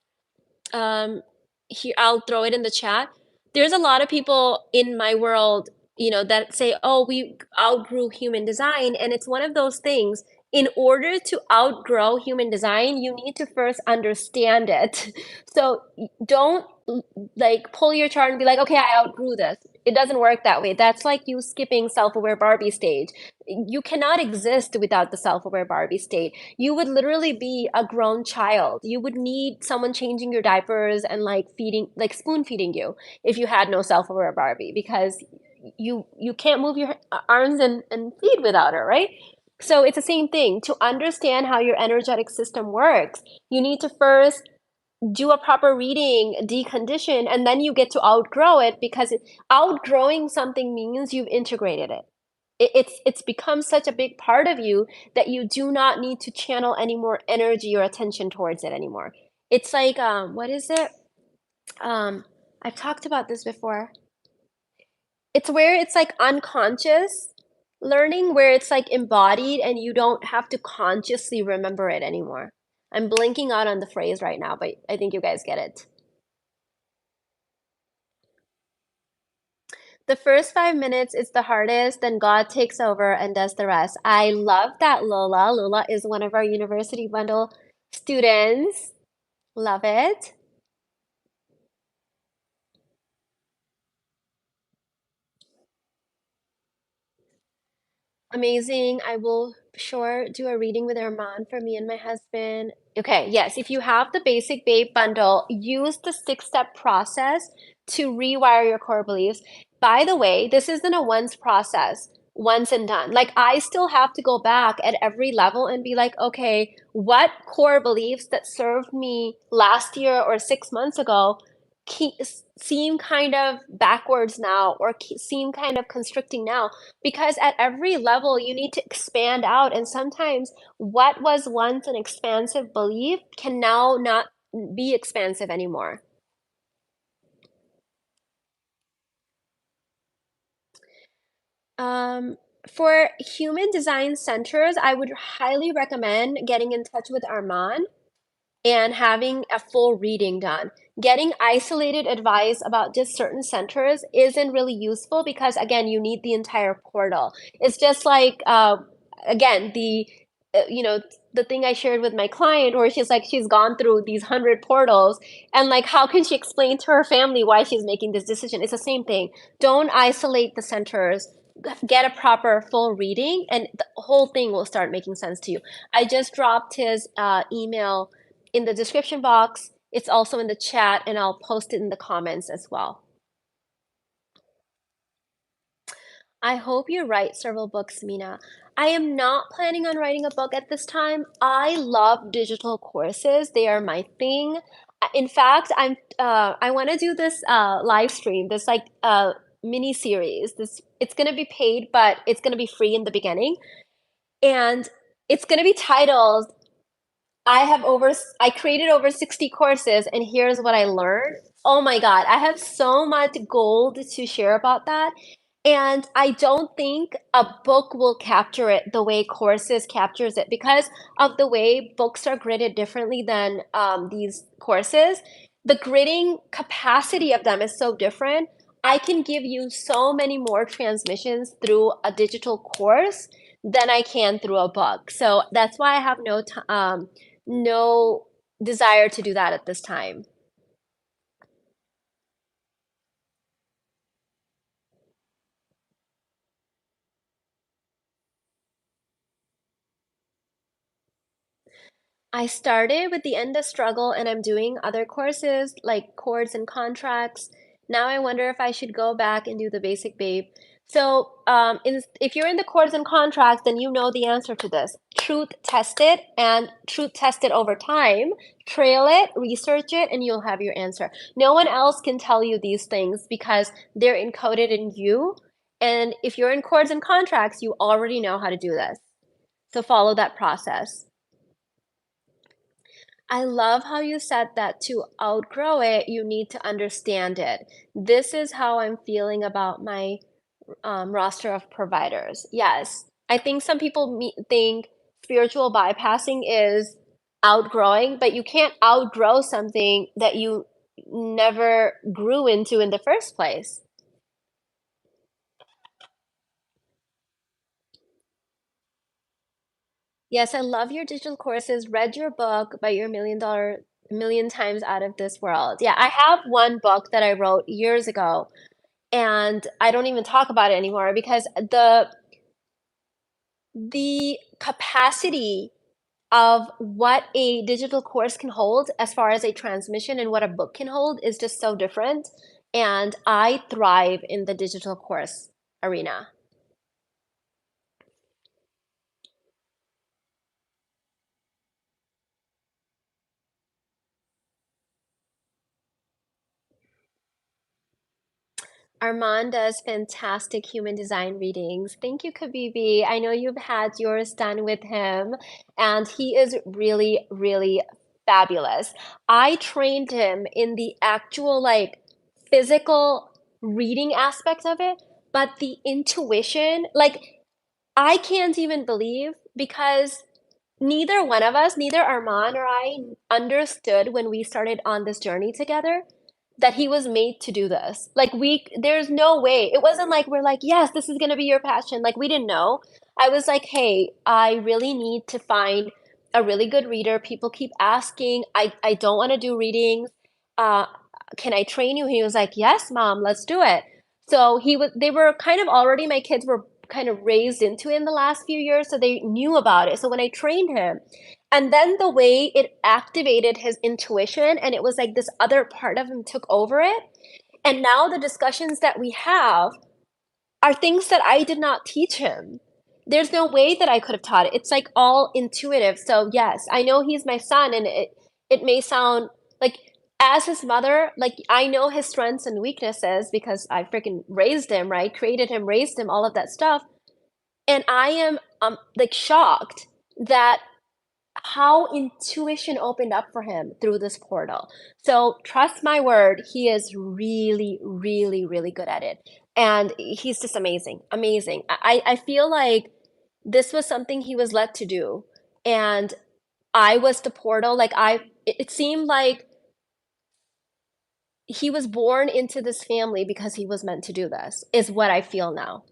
Here, I'll throw it in the chat. There's a lot of people in my world, that say, "Oh, we outgrew human design," and it's one of those things. In order to outgrow human design, you need to first understand it. So don't like pull your chart and be like, "Okay, I outgrew this." It doesn't work that way. That's like you skipping self-aware Barbie stage. You cannot exist without the self-aware Barbie state. You would literally be a grown child. You would need someone changing your diapers and like spoon feeding you if you had no self-aware Barbie, because you can't move your arms and feed without her, right? So it's the same thing. To understand how your energetic system works, you need to first do a proper reading, decondition, and then you get to outgrow it, because outgrowing something means you've integrated it. It's become such a big part of you that you do not need to channel any more energy or attention towards it anymore. It's like what is it? I've talked about this before. It's where it's like unconscious learning, where it's like embodied and you don't have to consciously remember it anymore. I'm blinking out on the phrase right now, but I think you guys get it. The first 5 minutes is the hardest, then God takes over and does the rest. I love that, Lola. Lola is one of our University Bundle students. Love it. Amazing. I will sure do a reading with Armand for me and my husband. Okay, yes, if you have the Basic Babe bundle, use the 6-step process to rewire your core beliefs. By the way, this isn't a once process, once and done. Like, I still have to go back at every level and be like, okay, what core beliefs that served me last year or 6 months ago seem kind of backwards now, or seem kind of constricting now, because at every level you need to expand out, and sometimes what was once an expansive belief can now not be expansive anymore. Um, for human design centers, I would highly recommend getting in touch with Armand and having a full reading done. Getting isolated advice about just certain centers isn't really useful, because again, you need the entire portal. It's just like again, you know the thing I shared with my client, where she's like, she's gone through these 100 portals, and like, how can she explain to her family why she's making this decision? It's the same thing. Don't isolate the centers. Get a proper full reading, and the whole thing will start making sense to you. I just dropped his email in the description box. It's also in the chat, and I'll post it in the comments as well. I hope you write several books, Mina. I am not planning on writing a book at this time. I love digital courses. They are my thing. In fact, I want to do this live stream, this like mini series. This It's going to be paid, but it's going to be free in the beginning. And it's going to be titled, I created over 60 courses, and here's what I learned. Oh my God, I have so much gold to share about that. And I don't think a book will capture it the way courses captures it, because of the way books are gridded differently than these courses. The gridding capacity of them is so different. I can give you so many more transmissions through a digital course than I can through a book. So that's why I have no desire to do that at this time. I started with the end of struggle and I'm doing other courses like chords and contracts. Now I wonder if I should go back and do the basic babe. So, if you're in the chords and contracts, then you know the answer to this. Truth test it and truth test it over time. Trail it, research it, and you'll have your answer. No one else can tell you these things because they're encoded in you. And if you're in chords and contracts, you already know how to do this. So follow that process. I love how you said that to outgrow it, you need to understand it. This is how I'm feeling about my roster of providers. Yes, I think some people think spiritual bypassing is outgrowing, but you can't outgrow something that you never grew into in the first place. Yes, I love your digital courses, read your book, but you're a million times out of this world. Yeah, I have one book that I wrote years ago and I don't even talk about it anymore because the capacity of what a digital course can hold as far as a transmission and what a book can hold is just so different. And I thrive in the digital course arena. Armand does fantastic human design readings. Thank you, Kabibi. I know you've had yours done with him, and he is really, really fabulous. I trained him in the actual, like, physical reading aspect of it, but the intuition, like, I can't even believe because neither one of us, neither Armand or I, understood when we started on this journey together that he was made to do this. Like there's no way. It wasn't like we're like, yes, this is gonna be your passion. Like we didn't know. I was like, hey, I really need to find a really good reader. People keep asking. I don't want to do readings. Uh, can I train you? He was like, yes, mom, let's do it. So they were kind of already, my kids were kind of raised into it in the last few years, so they knew about it. So when I trained him, and then the way it activated his intuition, and it was like this other part of him took over it. And now the discussions that we have are things that I did not teach him. There's no way that I could have taught it. It's like all intuitive. So yes, I know he's my son, and it may sound like as his mother, like I know his strengths and weaknesses because I freaking raised him, right? Created him, raised him, all of that stuff. And I am like shocked that how intuition opened up for him through this portal. So trust my word, he is really, really, really good at it. And he's just amazing, amazing. I feel like this was something he was led to do. And I was the portal. It seemed like he was born into this family because he was meant to do this, is what I feel now.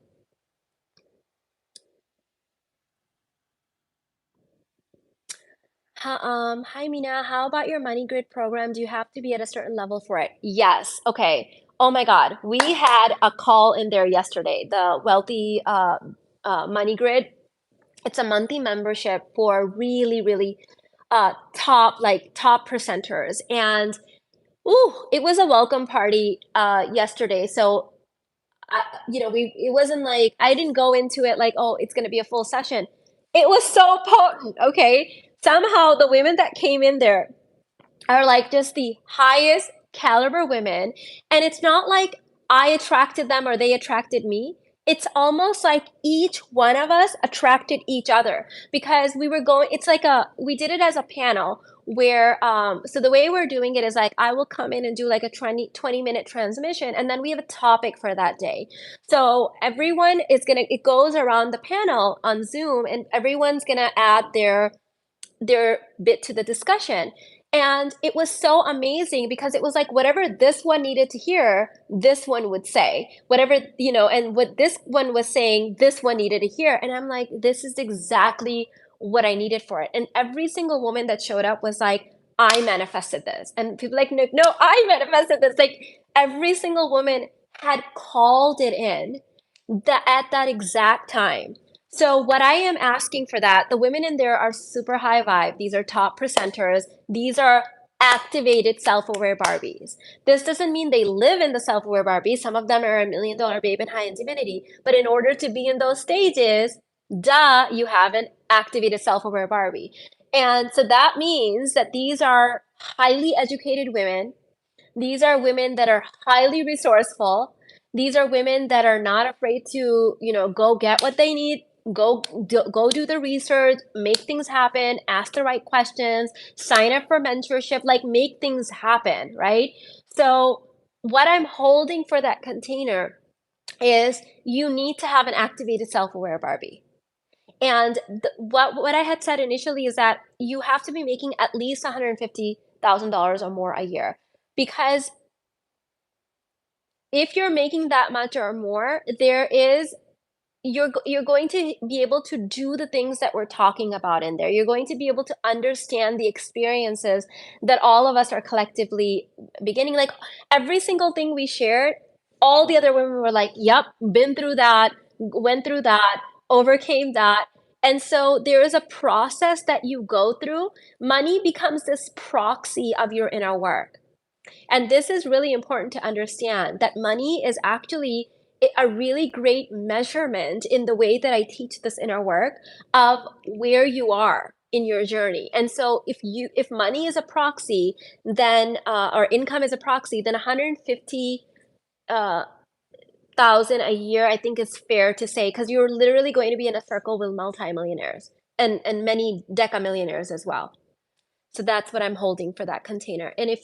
Hi Mina, how about your money grid program? Do you have to be at a certain level for it? Yes. Okay. Oh my God. We had a call in there yesterday, the wealthy money grid. It's a monthly membership for really, really top percenters. And ooh, it was a welcome party yesterday. So it wasn't like I didn't go into it like, oh, it's gonna be a full session. It was so potent, okay? Somehow the women that came in there are like just the highest caliber women. And it's not like I attracted them or they attracted me. It's almost like each one of us attracted each other because it's like we did it as a panel where, so the way we're doing it is like, I will come in and do like a 20-minute transmission and then we have a topic for that day. So it goes around the panel on Zoom and everyone's gonna add their bit to the discussion. And it was so amazing because it was like whatever this one needed to hear, this one would say. Whatever, and what this one was saying, this one needed to hear. And I'm like, this is exactly what I needed for it. And every single woman that showed up was like, I manifested this. And people like, no, no, I manifested this. Like every single woman had called it in at that exact time. So what I am asking for that, the women in there are super high vibe. These are top presenters. These are activated self-aware Barbies. This doesn't mean they live in the self-aware Barbie. Some of them are $1 million babe and high in divinity. But in order to be in those stages, duh, you have an activated self-aware Barbie. And so that means that these are highly educated women. These are women that are highly resourceful. These are women that are not afraid to, go get what they need, go do the research, make things happen, ask the right questions, sign up for mentorship, like make things happen, right? So what I'm holding for that container is you need to have an activated self-aware Barbie. And what I had said initially is that you have to be making at least $150,000 or more a year, because if you're making that much or more, you're going to be able to do the things that we're talking about in there. You're going to be able to understand the experiences that all of us are collectively beginning. Like every single thing we shared, all the other women were like, "Yep, been through that, went through that, overcame that." And so there is a process that you go through. Money becomes this proxy of your inner work. And this is really important to understand, that money is actually a really great measurement in the way that I teach this inner work of where you are in your journey. And so if money is a proxy, then or income is a proxy, then 150 thousand a year, I think is fair to say, because you're literally going to be in a circle with multimillionaires and many decamillionaires as well. So that's what I'm holding for that container. And if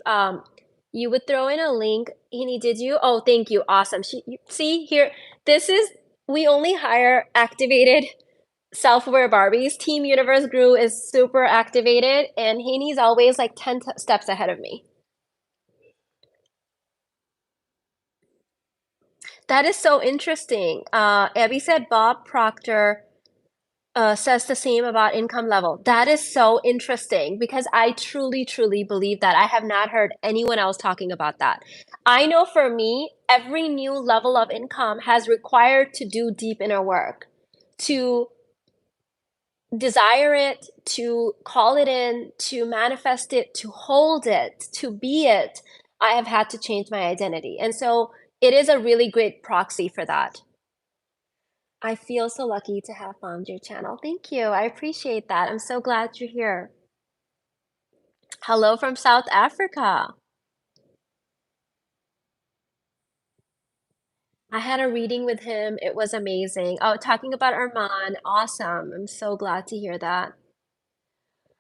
you would throw in a link, Amy, did you? Oh, thank you. Awesome. See here, this is, we only hire activated self-aware Barbies. Team Universe Grew is super activated, and Haney's always like 10 steps ahead of me. That is so interesting. Abby said Bob Proctor says the same about income level. That is so interesting because I truly, truly believe that. I have not heard anyone else talking about that. I know for me, every new level of income has required to do deep inner work, to desire it, to call it in, to manifest it, to hold it, to be it. I have had to change my identity. And so it is a really great proxy for that. I feel so lucky to have found your channel. Thank you. I appreciate that. I'm so glad you're here. Hello from South Africa. I had a reading with him. It was amazing. Oh, talking about Armand. Awesome. I'm so glad to hear that.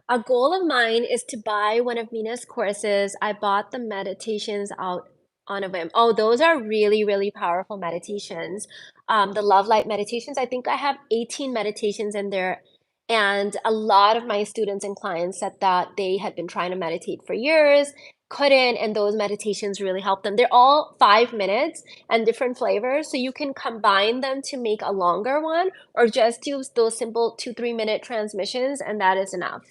A goal of mine is to buy one of Mina's courses. I bought the meditations out on a whim. Oh, those are really, really powerful meditations. The love light meditations, I think I have 18 meditations in there. And a lot of my students and clients said that they had been trying to meditate for years, couldn't, and those meditations really helped them. They're all 5 minutes and different flavors. So you can combine them to make a longer one, or just use those simple 2, 3 minute transmissions, and that is enough.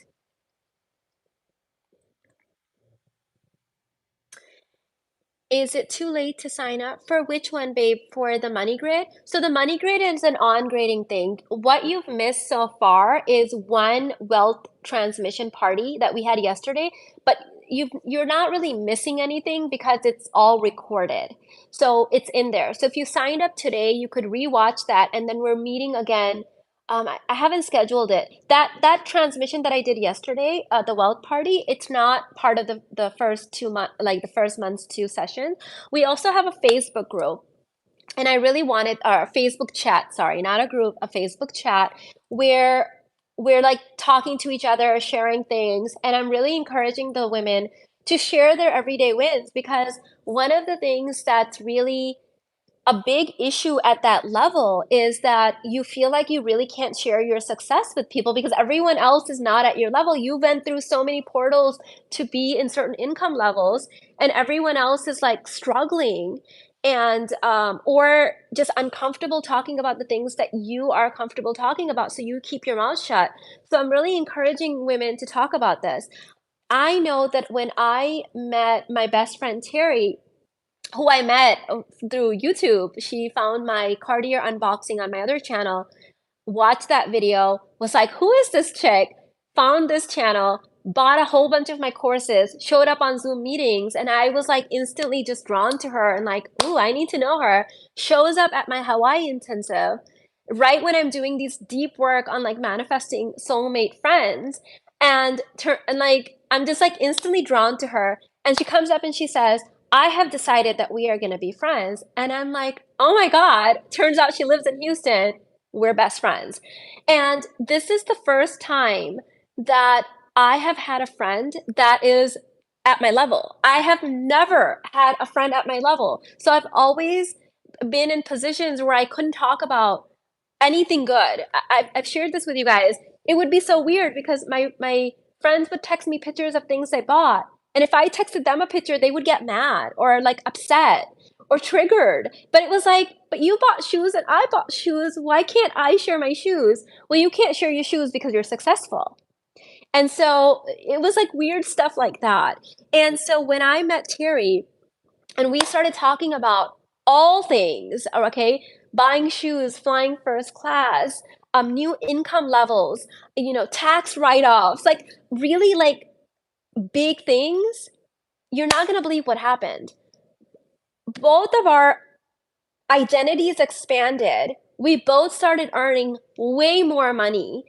Is it too late to sign up? For which one, babe? For the money grid? So the money grid is an on-grading thing. What you've missed so far is one wealth transmission party that we had yesterday, but you're not really missing anything because it's all recorded. So it's in there. So if you signed up today, you could rewatch that, and then we're meeting again. I haven't scheduled it. That transmission that I did yesterday, the wealth party, it's not part of the first 2 month, like the first month's 2 sessions. We also have a Facebook group, and I really wanted our Facebook chat. Sorry, not a group, a Facebook chat where we're like talking to each other, sharing things, and I'm really encouraging the women to share their everyday wins, because one of the things that's really a big issue at that level is that you feel like you really can't share your success with people because everyone else is not at your level. You went through so many portals to be in certain income levels, and everyone else is like struggling and or just uncomfortable talking about the things that you are comfortable talking about. So you keep your mouth shut. So I'm really encouraging women to talk about this. I know that when I met my best friend Terry, who I met through YouTube. She found my Cartier unboxing on my other channel, watched that video, was like, who is this chick? Found this channel, bought a whole bunch of my courses, showed up on Zoom meetings, and I was like instantly just drawn to her and like, ooh, I need to know her. Shows up at my Hawaii intensive right when I'm doing these deep work on like manifesting soulmate friends. And like I'm just like instantly drawn to her. And she comes up and she says, I have decided that we are going to be friends. And I'm like, oh my God, turns out she lives in Houston. We're best friends. And this is the first time that I have had a friend that is at my level. I have never had a friend at my level. So I've always been in positions where I couldn't talk about anything good. I've shared this with you guys. It would be so weird because my friends would text me pictures of things they bought. And if I texted them a picture, they would get mad or like upset or triggered. But it was like, but you bought shoes and I bought shoes. Why can't I share my shoes? Well, you can't share your shoes because you're successful. And so it was like weird stuff like that. And so when I met Terry and we started talking about all things, okay, buying shoes, flying first class, new income levels, tax write-offs, like really like big things, you're not going to believe what happened. Both of our identities expanded. We both started earning way more money.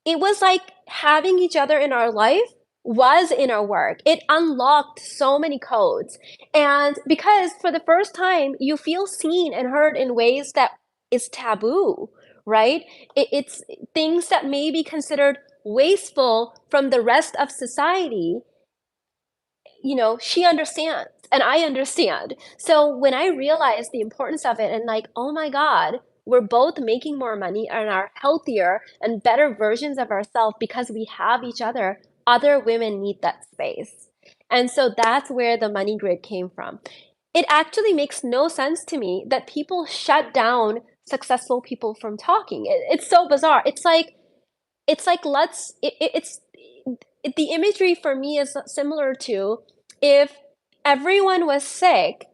It was like having each other in our life was inner work. It unlocked so many codes. And because for the first time, you feel seen and heard in ways that is taboo, right? It's things that may be considered wasteful from the rest of society. She understands and I understand. So when I realized the importance of it and like, oh my God, we're both making more money and are healthier and better versions of ourselves because we have each other, other women need that space. And so that's where the money grid came from. It actually makes no sense to me that people shut down successful people from talking. It's so bizarre. It's like the imagery for me is similar to if everyone was sick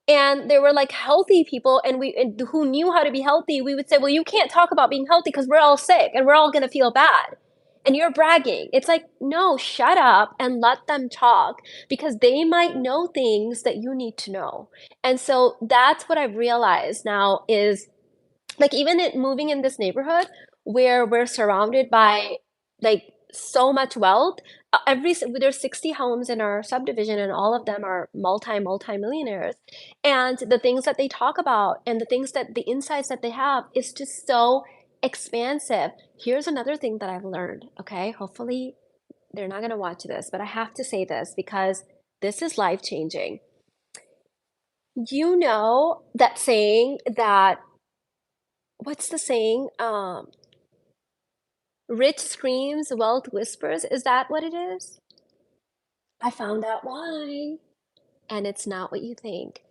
and there were like healthy people and who knew how to be healthy, we would say, well, you can't talk about being healthy because we're all sick and we're all going to feel bad and you're bragging. It's like, no, shut up and let them talk because they might know things that you need to know. And so that's what I've realized now is like even moving in this neighborhood where we're surrounded by like so much wealth. There's 60 homes in our subdivision and all of them are multi millionaires, and the things that they talk about and the insights that they have is just so expansive. Here's another thing that I've learned. Okay, hopefully they're not going to watch this, but I have to say this because this is life changing. You know that saying that what's the saying? Rich screams, wealth whispers. Is that what it is? I found out why. And it's not what you think.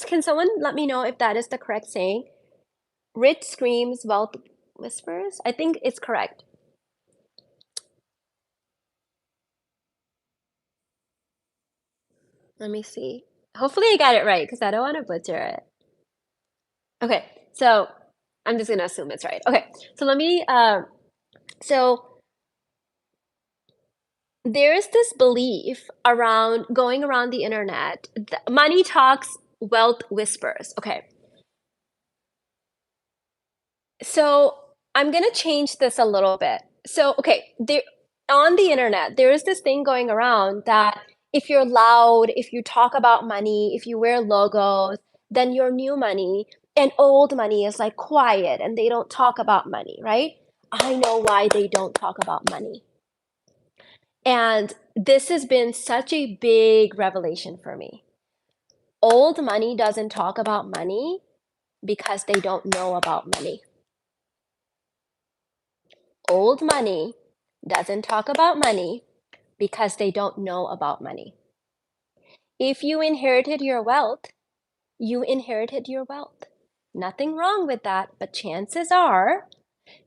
Can someone let me know if that is the correct saying? Rich screams, wealth whispers? I think it's correct. Let me see. Hopefully I got it right because I don't want to butcher it. Okay, so I'm just gonna assume it's right. Okay, so let me so there's this belief around going around the internet. Money talks, wealth whispers. Okay, so I'm gonna change this a little bit. So, okay, there on the internet, there is this thing going around that if you're loud, if you talk about money, if you wear logos, then you're new money, and old money is like quiet and they don't talk about money, right? I know why they don't talk about money. And this has been such a big revelation for me. Old money doesn't talk about money because they don't know about money. Old money doesn't talk about money because they don't know about money. If you inherited your wealth, you inherited your wealth. Nothing wrong with that, but chances are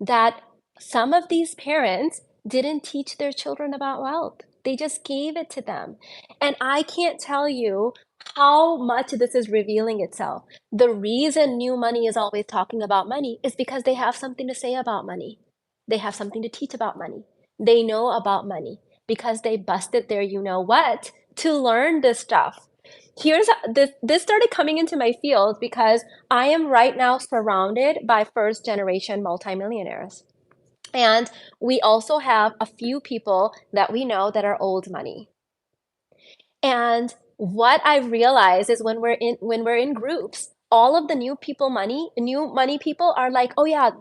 that some of these parents didn't teach their children about wealth. They just gave it to them. And I can't tell you how much this is revealing itself. The reason new money is always talking about money is because they have something to say about money. They have something to teach about money. They know about money because they busted their you know what to learn this stuff. This started coming into my field because I am right now surrounded by first generation multimillionaires. And we also have a few people that we know that are old money. And what I've realized is when we're in groups, all of the new money people are like, oh yeah,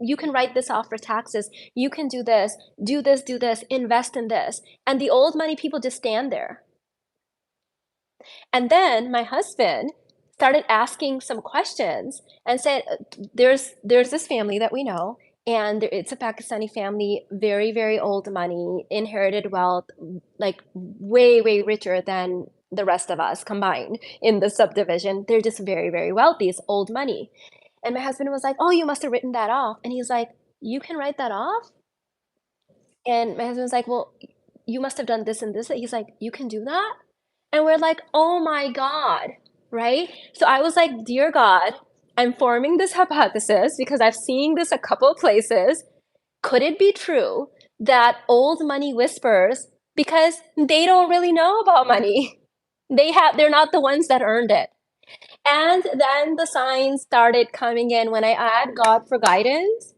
you can write this off for taxes. You can do this, do this, do this, invest in this. And the old money people just stand there. And then my husband started asking some questions and said, there's this family that we know, and it's a Pakistani family, very, very old money, inherited wealth, like way, way richer than the rest of us combined in the subdivision. They're just very, very wealthy. It's old money. And my husband was like, oh, you must have written that off. And he's like, you can write that off? And my husband's like, well, you must have done this and this. He's like, you can do that? And we're like, oh my God, right? So I was like, dear God, I'm forming this hypothesis because I've seen this a couple of places. Could it be true that old money whispers because they don't really know about money? They're not the ones that earned it. And then the signs started coming in when I asked God for guidance.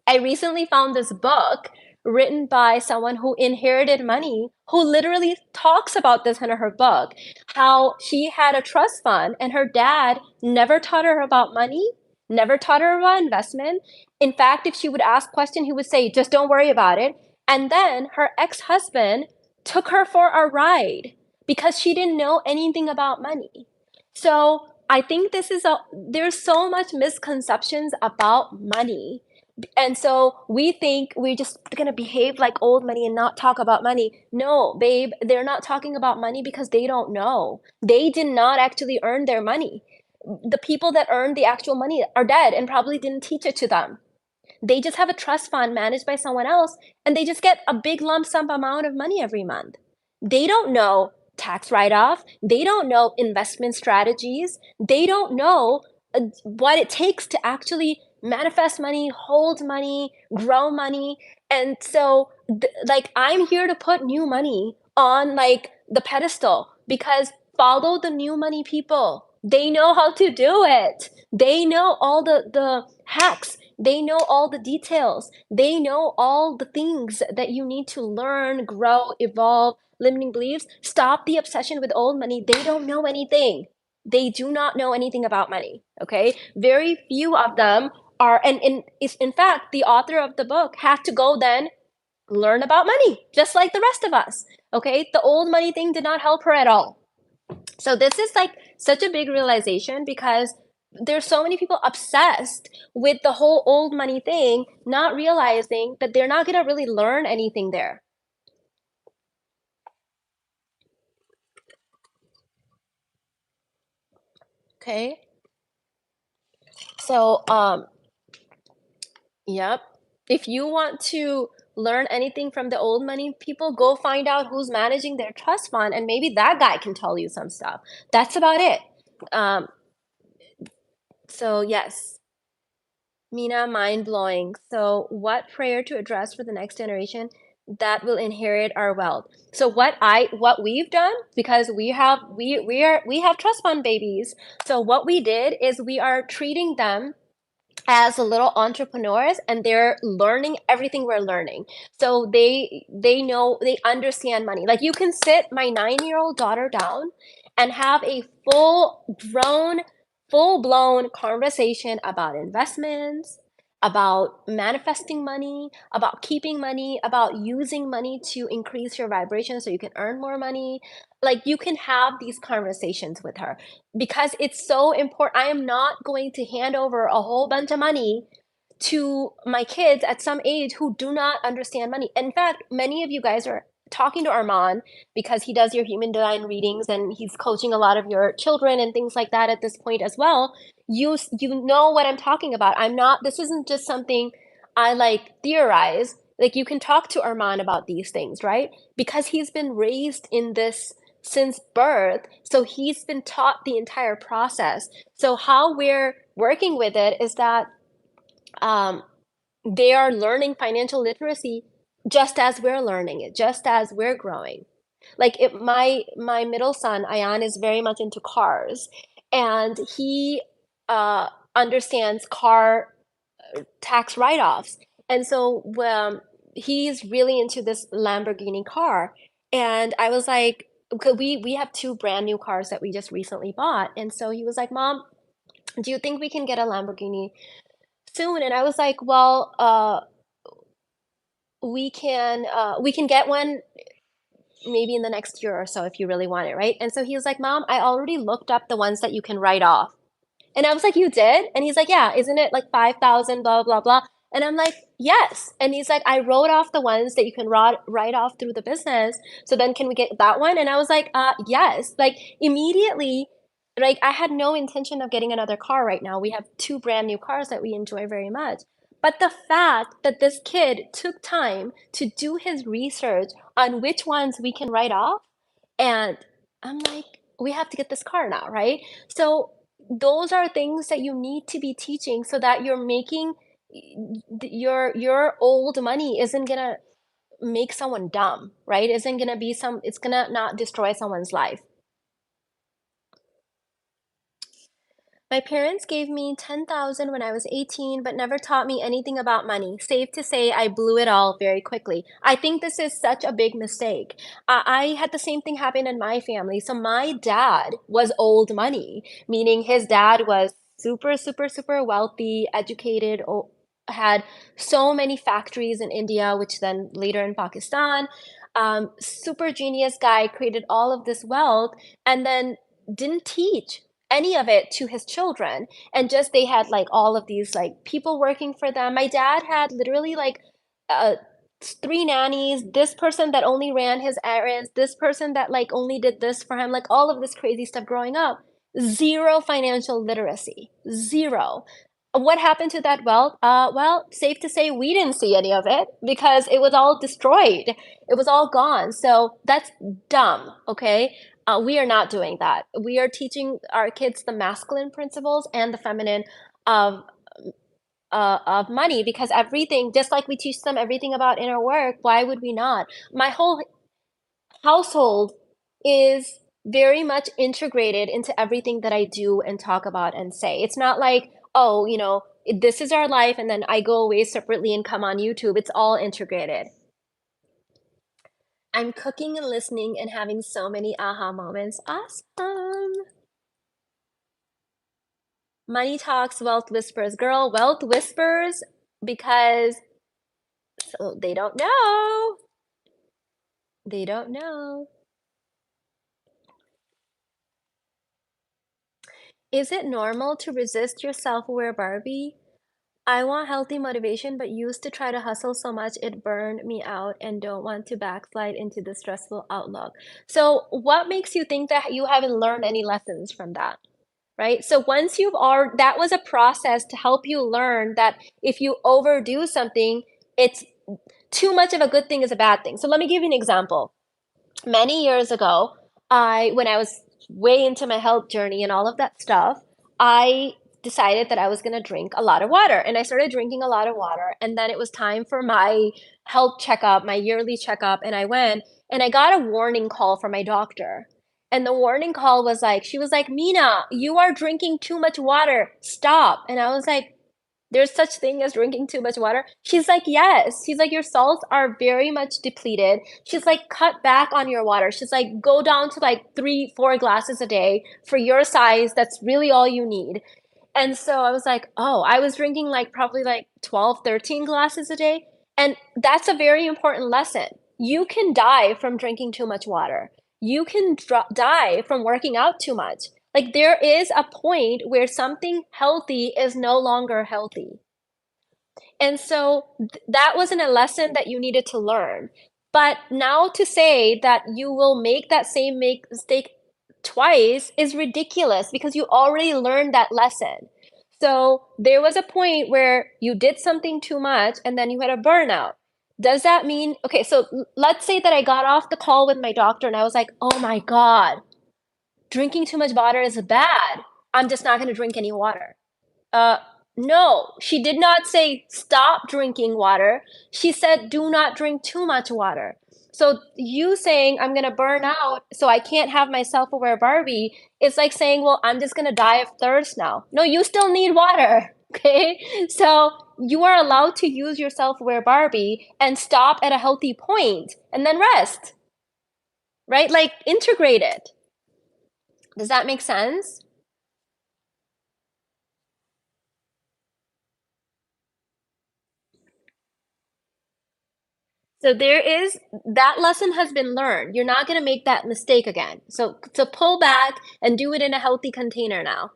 I recently found this book written by someone who inherited money, who literally talks about this in her book, how she had a trust fund and her dad never taught her about money, never taught her about investment. In fact, if she would ask a question, he would say, just don't worry about it. And then her ex-husband took her for a ride because she didn't know anything about money. So I think there's so much misconceptions about money, and so we think we're just going to behave like old money and not talk about money. No, babe, they're not talking about money because they don't know. They did not actually earn their money. The people that earned the actual money are dead and probably didn't teach it to them. They just have a trust fund managed by someone else, and they just get a big lump sum amount of money every month. They don't know tax write-off. They don't know investment strategies. They don't know what it takes to actually manifest money, hold money, grow money. And so like I'm here to put new money on like the pedestal because follow the new money people. They know how to do it. They know all the hacks. They know all the details. They know all the things that you need to learn, grow, evolve, limiting beliefs. Stop the obsession with old money. They don't know anything. They do not know anything about money. Okay. Very few of them are, and in fact, the author of the book had to go then learn about money, just like the rest of us. Okay. The old money thing did not help her at all. So this is like such a big realization because there's so many people obsessed with the whole old money thing, not realizing that they're not going to really learn anything there. Okay. So, yep. If you want to learn anything from the old money people, go find out who's managing their trust fund, and maybe that guy can tell you some stuff. That's about it. Um, so yes, Mina, mind blowing. So, what prayer to address for the next generation that will inherit our wealth? So, what we've done, because we have trust fund babies. So what we did is we are treating them as little entrepreneurs, and they're learning everything we're learning. So they know, they understand money. Like you can sit my 9-year-old daughter down and have a full blown conversation about investments, about manifesting money, about keeping money, about using money to increase your vibration so you can earn more money. Like you can have these conversations with her because it's so important. I am not going to hand over a whole bunch of money to my kids at some age who do not understand money. In fact, many of you guys are talking to Armand because he does your human design readings and he's coaching a lot of your children and things like that at this point as well. You know what I'm talking about. I'm not This isn't just something I like theorize. Like you can talk to Armand about these things, right? Because he's been raised in this since birth. So he's been taught the entire process. So how we're working with it is that um, they are learning financial literacy just as we're learning it, just as we're growing. Like my middle son, Ayan, is very much into cars, and he uh, understands car tax write-offs. And so he's really into this Lamborghini car. And I was like, because we have two brand new cars that we just recently bought. And so he was like, Mom, do you think we can get a Lamborghini soon? And I was like, well, we can get one maybe in the next year or so if you really want it, right? And so he was like, Mom, I already looked up the ones that you can write off. And I was like, you did? And he's like, yeah, isn't it like 5,000, blah, blah, blah. And I'm like, yes. And he's like, I wrote off the ones that you can write off through the business. So then can we get that one? And I was like, yes. Like immediately, like I had no intention of getting another car right now. We have two brand new cars that we enjoy very much. But the fact that this kid took time to do his research on which ones we can write off, and I'm like, we have to get this car now, right? So those are things that you need to be teaching so that you're making your old money isn't gonna make someone dumb, right? Isn't gonna be some It's gonna not destroy someone's life. My parents gave me 10,000 when I was 18, but never taught me anything about money. Safe to say, I blew it all very quickly. I think this is such a big mistake. I had the same thing happen in my family. So my dad was old money, meaning his dad was super, super, super wealthy, educated, had so many factories in India, which then later in Pakistan. Super genius guy, created all of this wealth, and then didn't teach any of it to his children, and just they had like all of these like people working for them. My dad had literally like uh three nannies, this person that only ran his errands, this person that like only did this for him, like all of this crazy stuff growing up. Zero financial literacy, zero. What happened to that wealth? Well, safe to say we didn't see any of it because it was all destroyed. It was all gone. So that's dumb, okay? We are not doing that. We are teaching our kids the masculine principles and the feminine of of money, because everything, just like we teach them everything about inner work, why would we not? My whole household is very much integrated into everything that I do and talk about and say. It's not like, oh, this is our life and then I go away separately and come on YouTube. It's all integrated. I'm cooking and listening and having so many aha moments. Awesome. Money talks, wealth whispers. Girl, wealth whispers because they don't know. They don't know. Is it normal to resist your self-aware Barbie? I want healthy motivation, but used to try to hustle so much it burned me out and don't want to backslide into the stressful outlook. So, what makes you think that you haven't learned any lessons from that? Right? So, once that was a process to help you learn that if you overdo something, it's too much of a good thing is a bad thing. So, let me give you an example. Many years ago, when I was way into my health journey and all of that stuff, I decided that I was going to drink a lot of water, and I started drinking a lot of water. And then it was time for my health checkup, my yearly checkup. And I went and I got a warning call from my doctor. And the warning call was like, she was like, Mina, you are drinking too much water. Stop. And I was like, there's such thing as drinking too much water? She's like, yes. She's like, your salts are very much depleted. She's like, cut back on your water. She's like, go down to like 3, 4 glasses a day for your size. That's really all you need. And so I was like, "Oh," I was drinking, like, probably, like, 12, 13 glasses a day, and that's a very important lesson. You can die from drinking too much water. You can die from working out too much. Like, there is a point where something healthy is no longer healthy. And so that wasn't a lesson that you needed to learn. But now to say that you will make that same mistake twice is ridiculous because you already learned that lesson. So there was a point where you did something too much and then you had a burnout. Does that mean, okay, so let's say that I got off the call with my doctor and I was like, oh my God, drinking too much water is bad. I'm just not going to drink any water. Uh, no, she did not say stop drinking water. She said do not drink too much water. So you saying I'm gonna burn out, so I can't have my self-aware Barbie, it's like saying, well, I'm just gonna die of thirst now. No, you still need water. Okay. So you are allowed to use your self-aware Barbie and stop at a healthy point and then rest, right? Like integrate it. Does that make sense? So there is that lesson has been learned. You're not going to make that mistake again. So pull back and do it in a healthy container now.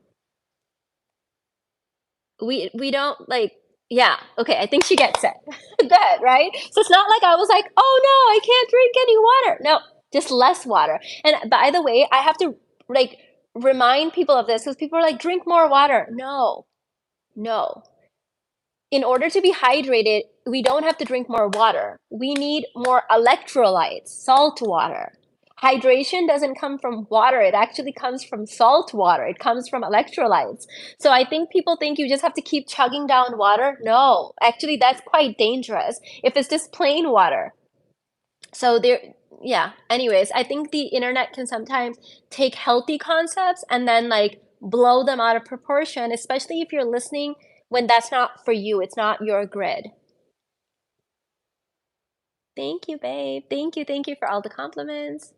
We don't like yeah, okay, I think she gets it. Good, right? So it's not like I was like, "Oh no, I can't drink any water." No, just less water. And by the way, I have to like remind people of this because people are like, "Drink more water." No. No. In order to be hydrated, we don't have to drink more water. We need more electrolytes, salt water. Hydration doesn't come from water, it actually comes from salt water. It comes from electrolytes. So I think people think you just have to keep chugging down water. No, actually, that's quite dangerous if it's just plain water. So there, yeah. Anyways, I think the internet can sometimes take healthy concepts and then like blow them out of proportion, especially if you're listening when that's not for you. It's not your grid. Thank you, babe. Thank you. Thank you for all the compliments.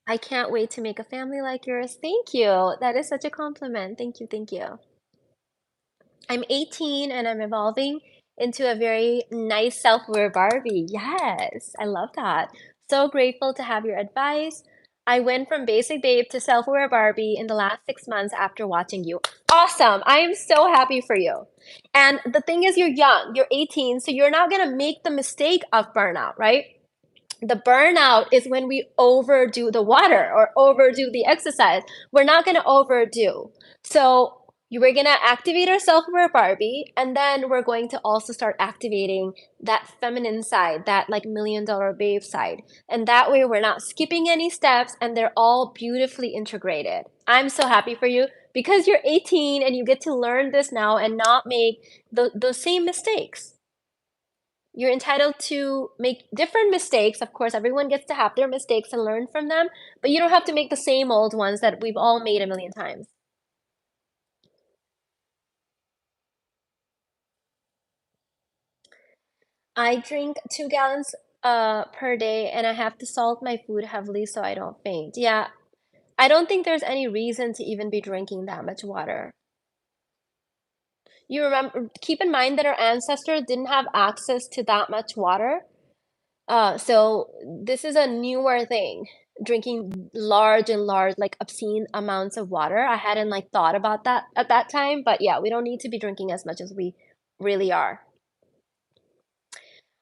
I can't wait to make a family like yours. Thank you. That is such a compliment. Thank you. Thank you. I'm 18 and I'm evolving into a very nice self-aware Barbie. Yes, I love that. So grateful to have your advice. I went from basic babe to self-aware Barbie in the last 6 months after watching you. Awesome. I am so happy for you. And the thing is, you're young, you're 18, so you're not going to make the mistake of burnout, right? The burnout is when we overdo the water or overdo the exercise. We're not going to overdo. So we're going to activate our self-aware Barbie, and then we're going to also start activating that feminine side, that like $1 million babe side. And that way we're not skipping any steps and they're all beautifully integrated. I'm so happy for you because you're 18 and you get to learn this now and not make those same mistakes. You're entitled to make different mistakes. Of course, everyone gets to have their mistakes and learn from them, but you don't have to make the same old ones that we've all made a million times. I drink 2 gallons per day and I have to salt my food heavily so I don't faint. Yeah, I don't think there's any reason to even be drinking that much water. You remember, keep in mind that our ancestors didn't have access to that much water. So this is a newer thing, drinking large and large, like obscene amounts of water. I hadn't like thought about that at that time, but yeah, we don't need to be drinking as much as we really are.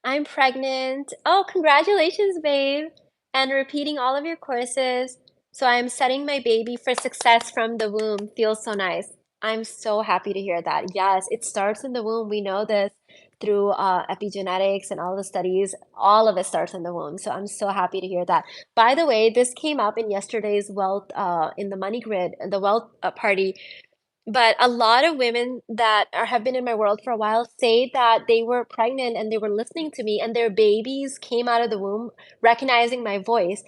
I'm pregnant. Oh, congratulations, babe. And repeating all of your courses. So I'm setting my baby for success from the womb. Feels so nice. I'm so happy to hear that. Yes, it starts in the womb. We know this through epigenetics and all the studies. All of it starts in the womb. So I'm so happy to hear that. By the way, this came up in yesterday's wealth, in the money grid, the wealth party, but a lot of women that have been in my world for a while say that they were pregnant and they were listening to me and their babies came out of the womb recognizing my voice.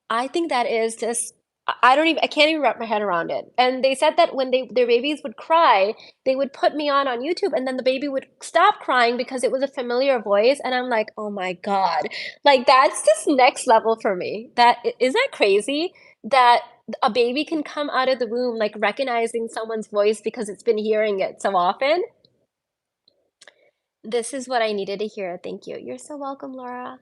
I think that is just I don't even I can't even wrap my head around it. And they said that when their babies would cry, they would put me on YouTube, and then the baby would stop crying because it was a familiar voice, and I'm like, "Oh my god." Like, that's just next level for me. Is that crazy? That a baby can come out of the womb, like, recognizing someone's voice because it's been hearing it so often? This is what I needed to hear, thank you. You're so welcome, Laura.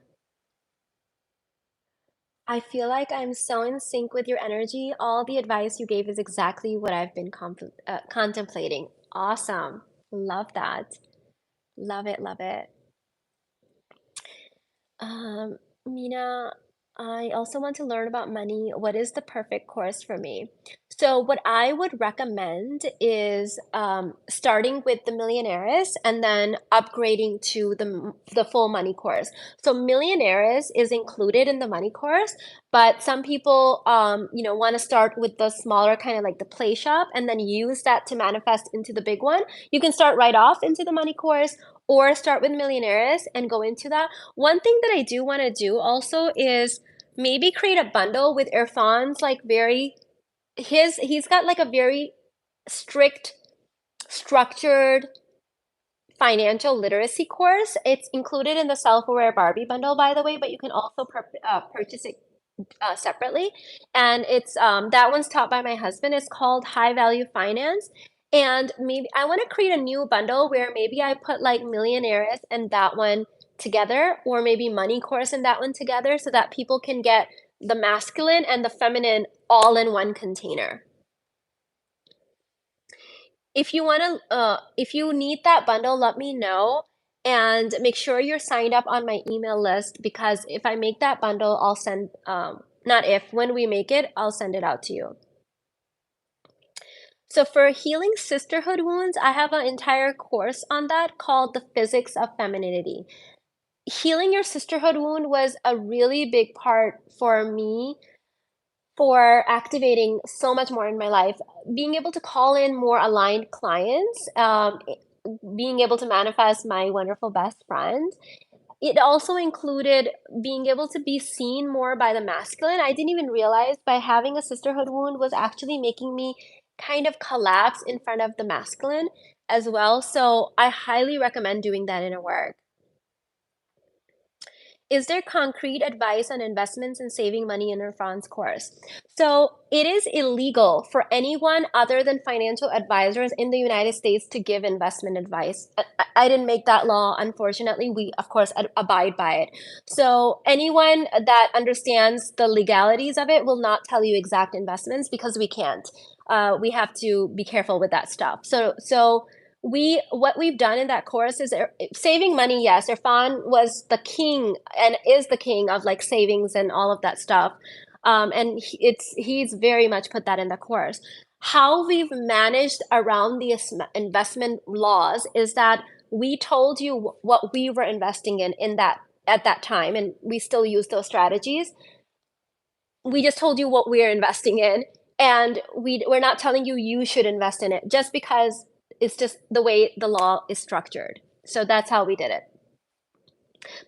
I feel like I'm so in sync with your energy. All the advice you gave is exactly what I've been contemplating. Awesome. Love that. Love it, love it. Um, Mina, I also want to learn about money. What is the perfect course for me? So, what I would recommend is starting with the Millionaires and then upgrading to the full money course. So, Millionaires is included in the money course, but some people, want to start with the smaller kind of like the play shop and then use that to manifest into the big one. You can start right off into the money course or start with Millionaires and go into that. One thing that I do want to do also is maybe create a bundle with Irfan's like he's got like a very strict, structured financial literacy course. It's included in the Self-Aware Barbie bundle, by the way, but you can also purchase it separately. And it's that one's taught by my husband. It's called High Value Finance. And maybe I want to create a new bundle where maybe I put like Millionaires and that one together, or maybe Money Course and that one together, so that people can get the masculine and the feminine all in one container. If you need that bundle, let me know and make sure you're signed up on my email list, because if I make that bundle, I'll send, not if, when we make it, I'll send it out to you. So for healing sisterhood wounds, I have an entire course on that called The Physics of Femininity. Healing your sisterhood wound was a really big part for me for activating so much more in my life. Being able to call in more aligned clients, being able to manifest my wonderful best friend. It also included being able to be seen more by the masculine. I didn't even realize by having a sisterhood wound was actually making me kind of collapse in front of the masculine as well. So I highly recommend doing that inner work. Is there concrete advice on investments and saving money in Irfan's course? So it is illegal for anyone other than financial advisors in the United States to give investment advice. I didn't make that law, unfortunately. We, of course, abide by it. So anyone that understands the legalities of it will not tell you exact investments because we can't. We have to be careful with that stuff. So we what we've done in that course is saving money. Yes, Irfan was the king and is the king of like savings and all of that stuff, and he's very much put that in the course. How we've managed around the investment laws is that we told you what we were investing in that at that time, and we still use those strategies. We just told you what we're investing in, and we're not telling you you should invest in it just because it's just the way the law is structured. So that's how we did it.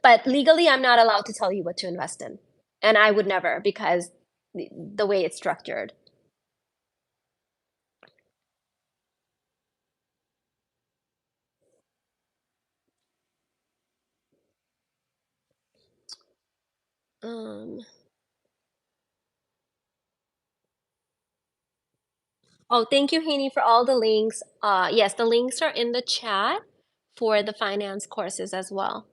But legally, I'm not allowed to tell you what to invest in, and I would never, because the way it's structured. um oh, thank you, Haney, for all the links. Yes, the links are in the chat for the finance courses as well.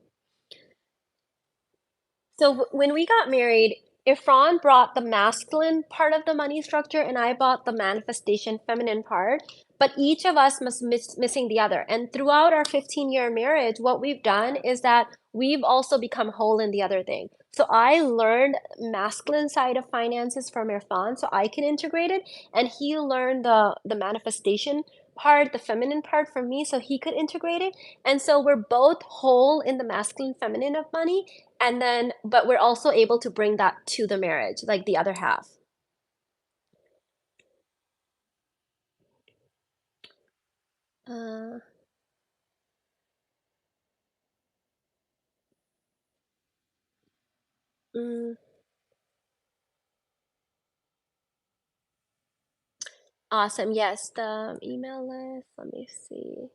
So when we got married, Ifran brought the masculine part of the money structure and I bought the manifestation feminine part, but each of us must missing the other. And throughout our 15-year marriage, what we've done is that we've also become whole in the other thing. So I learned masculine side of finances from Irfan so I can integrate it, and he learned the manifestation part, the feminine part from me so he could integrate it. And so we're both whole in the masculine feminine of money, and then but we're also able to bring that to the marriage, like the other half. uh mm, Awesome. Yes, the email list. Let me see.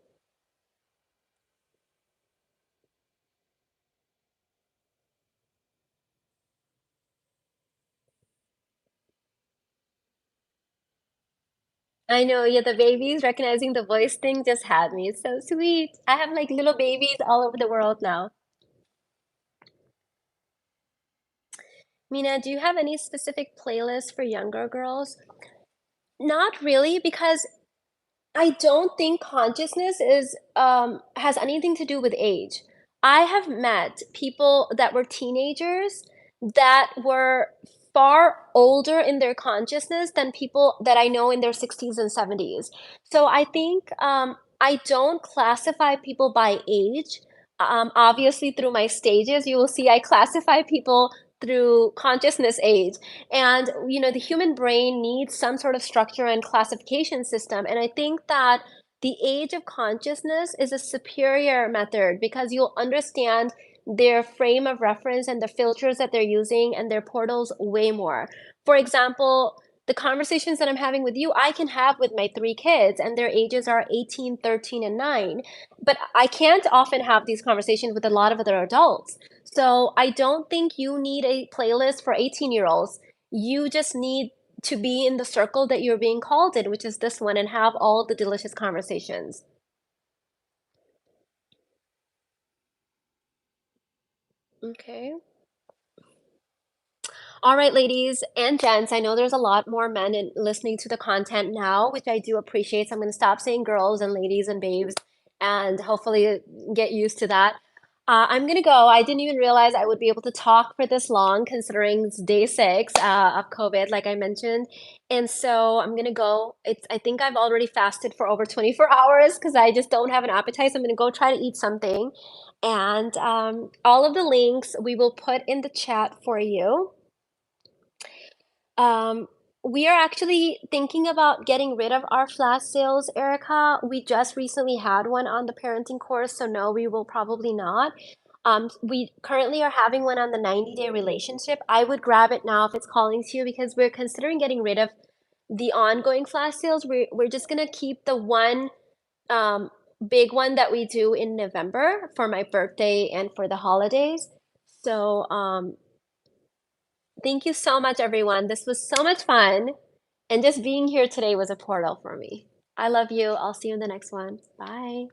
I know, yeah, the babies recognizing the voice thing just had me. It's so sweet. I have like little babies all over the world now. Mina, do you have any specific playlists for younger girls? Not really, because I don't think consciousness is has anything to do with age. I have met people that were teenagers that were far older in their consciousness than people that I know in their 60s and 70s. So I think I don't classify people by age. Obviously, through my stages, you will see I classify people through consciousness age. And, you know, the human brain needs some sort of structure and classification system. And I think that the age of consciousness is a superior method because you'll understand their frame of reference and the filters that they're using and their portals way more. For example, the conversations that I'm having with you, I can have with my three kids, and their ages are 18, 13, and 9. But I can't often have these conversations with a lot of other adults. So I don't think you need a playlist for 18-year-olds. You just need to be in the circle that you're being called in, which is this one, and have all the delicious conversations. Okay. All right, ladies and gents, I know there's a lot more men listening to the content now, which I do appreciate. So I'm going to stop saying girls and ladies and babes and hopefully get used to that. I'm going to go. I didn't even realize I would be able to talk for this long considering it's day 6 of COVID, like I mentioned. And so I'm going to go. I think I've already fasted for over 24 hours because I just don't have an appetite. So I'm going to go try to eat something. And all of the links we will put in the chat for you. Um, we are actually thinking about getting rid of our flash sales, Erica. We just recently had one on the parenting course, so no, we will probably not. We currently are having one on the 90-day relationship. I would grab it now if it's calling to you because we're considering getting rid of the ongoing flash sales. We're just gonna keep the one um, big one that we do in November for my birthday and for the holidays. So thank you so much, everyone. This was so much fun. And just being here today was a portal for me. I love you. I'll see you in the next one. Bye.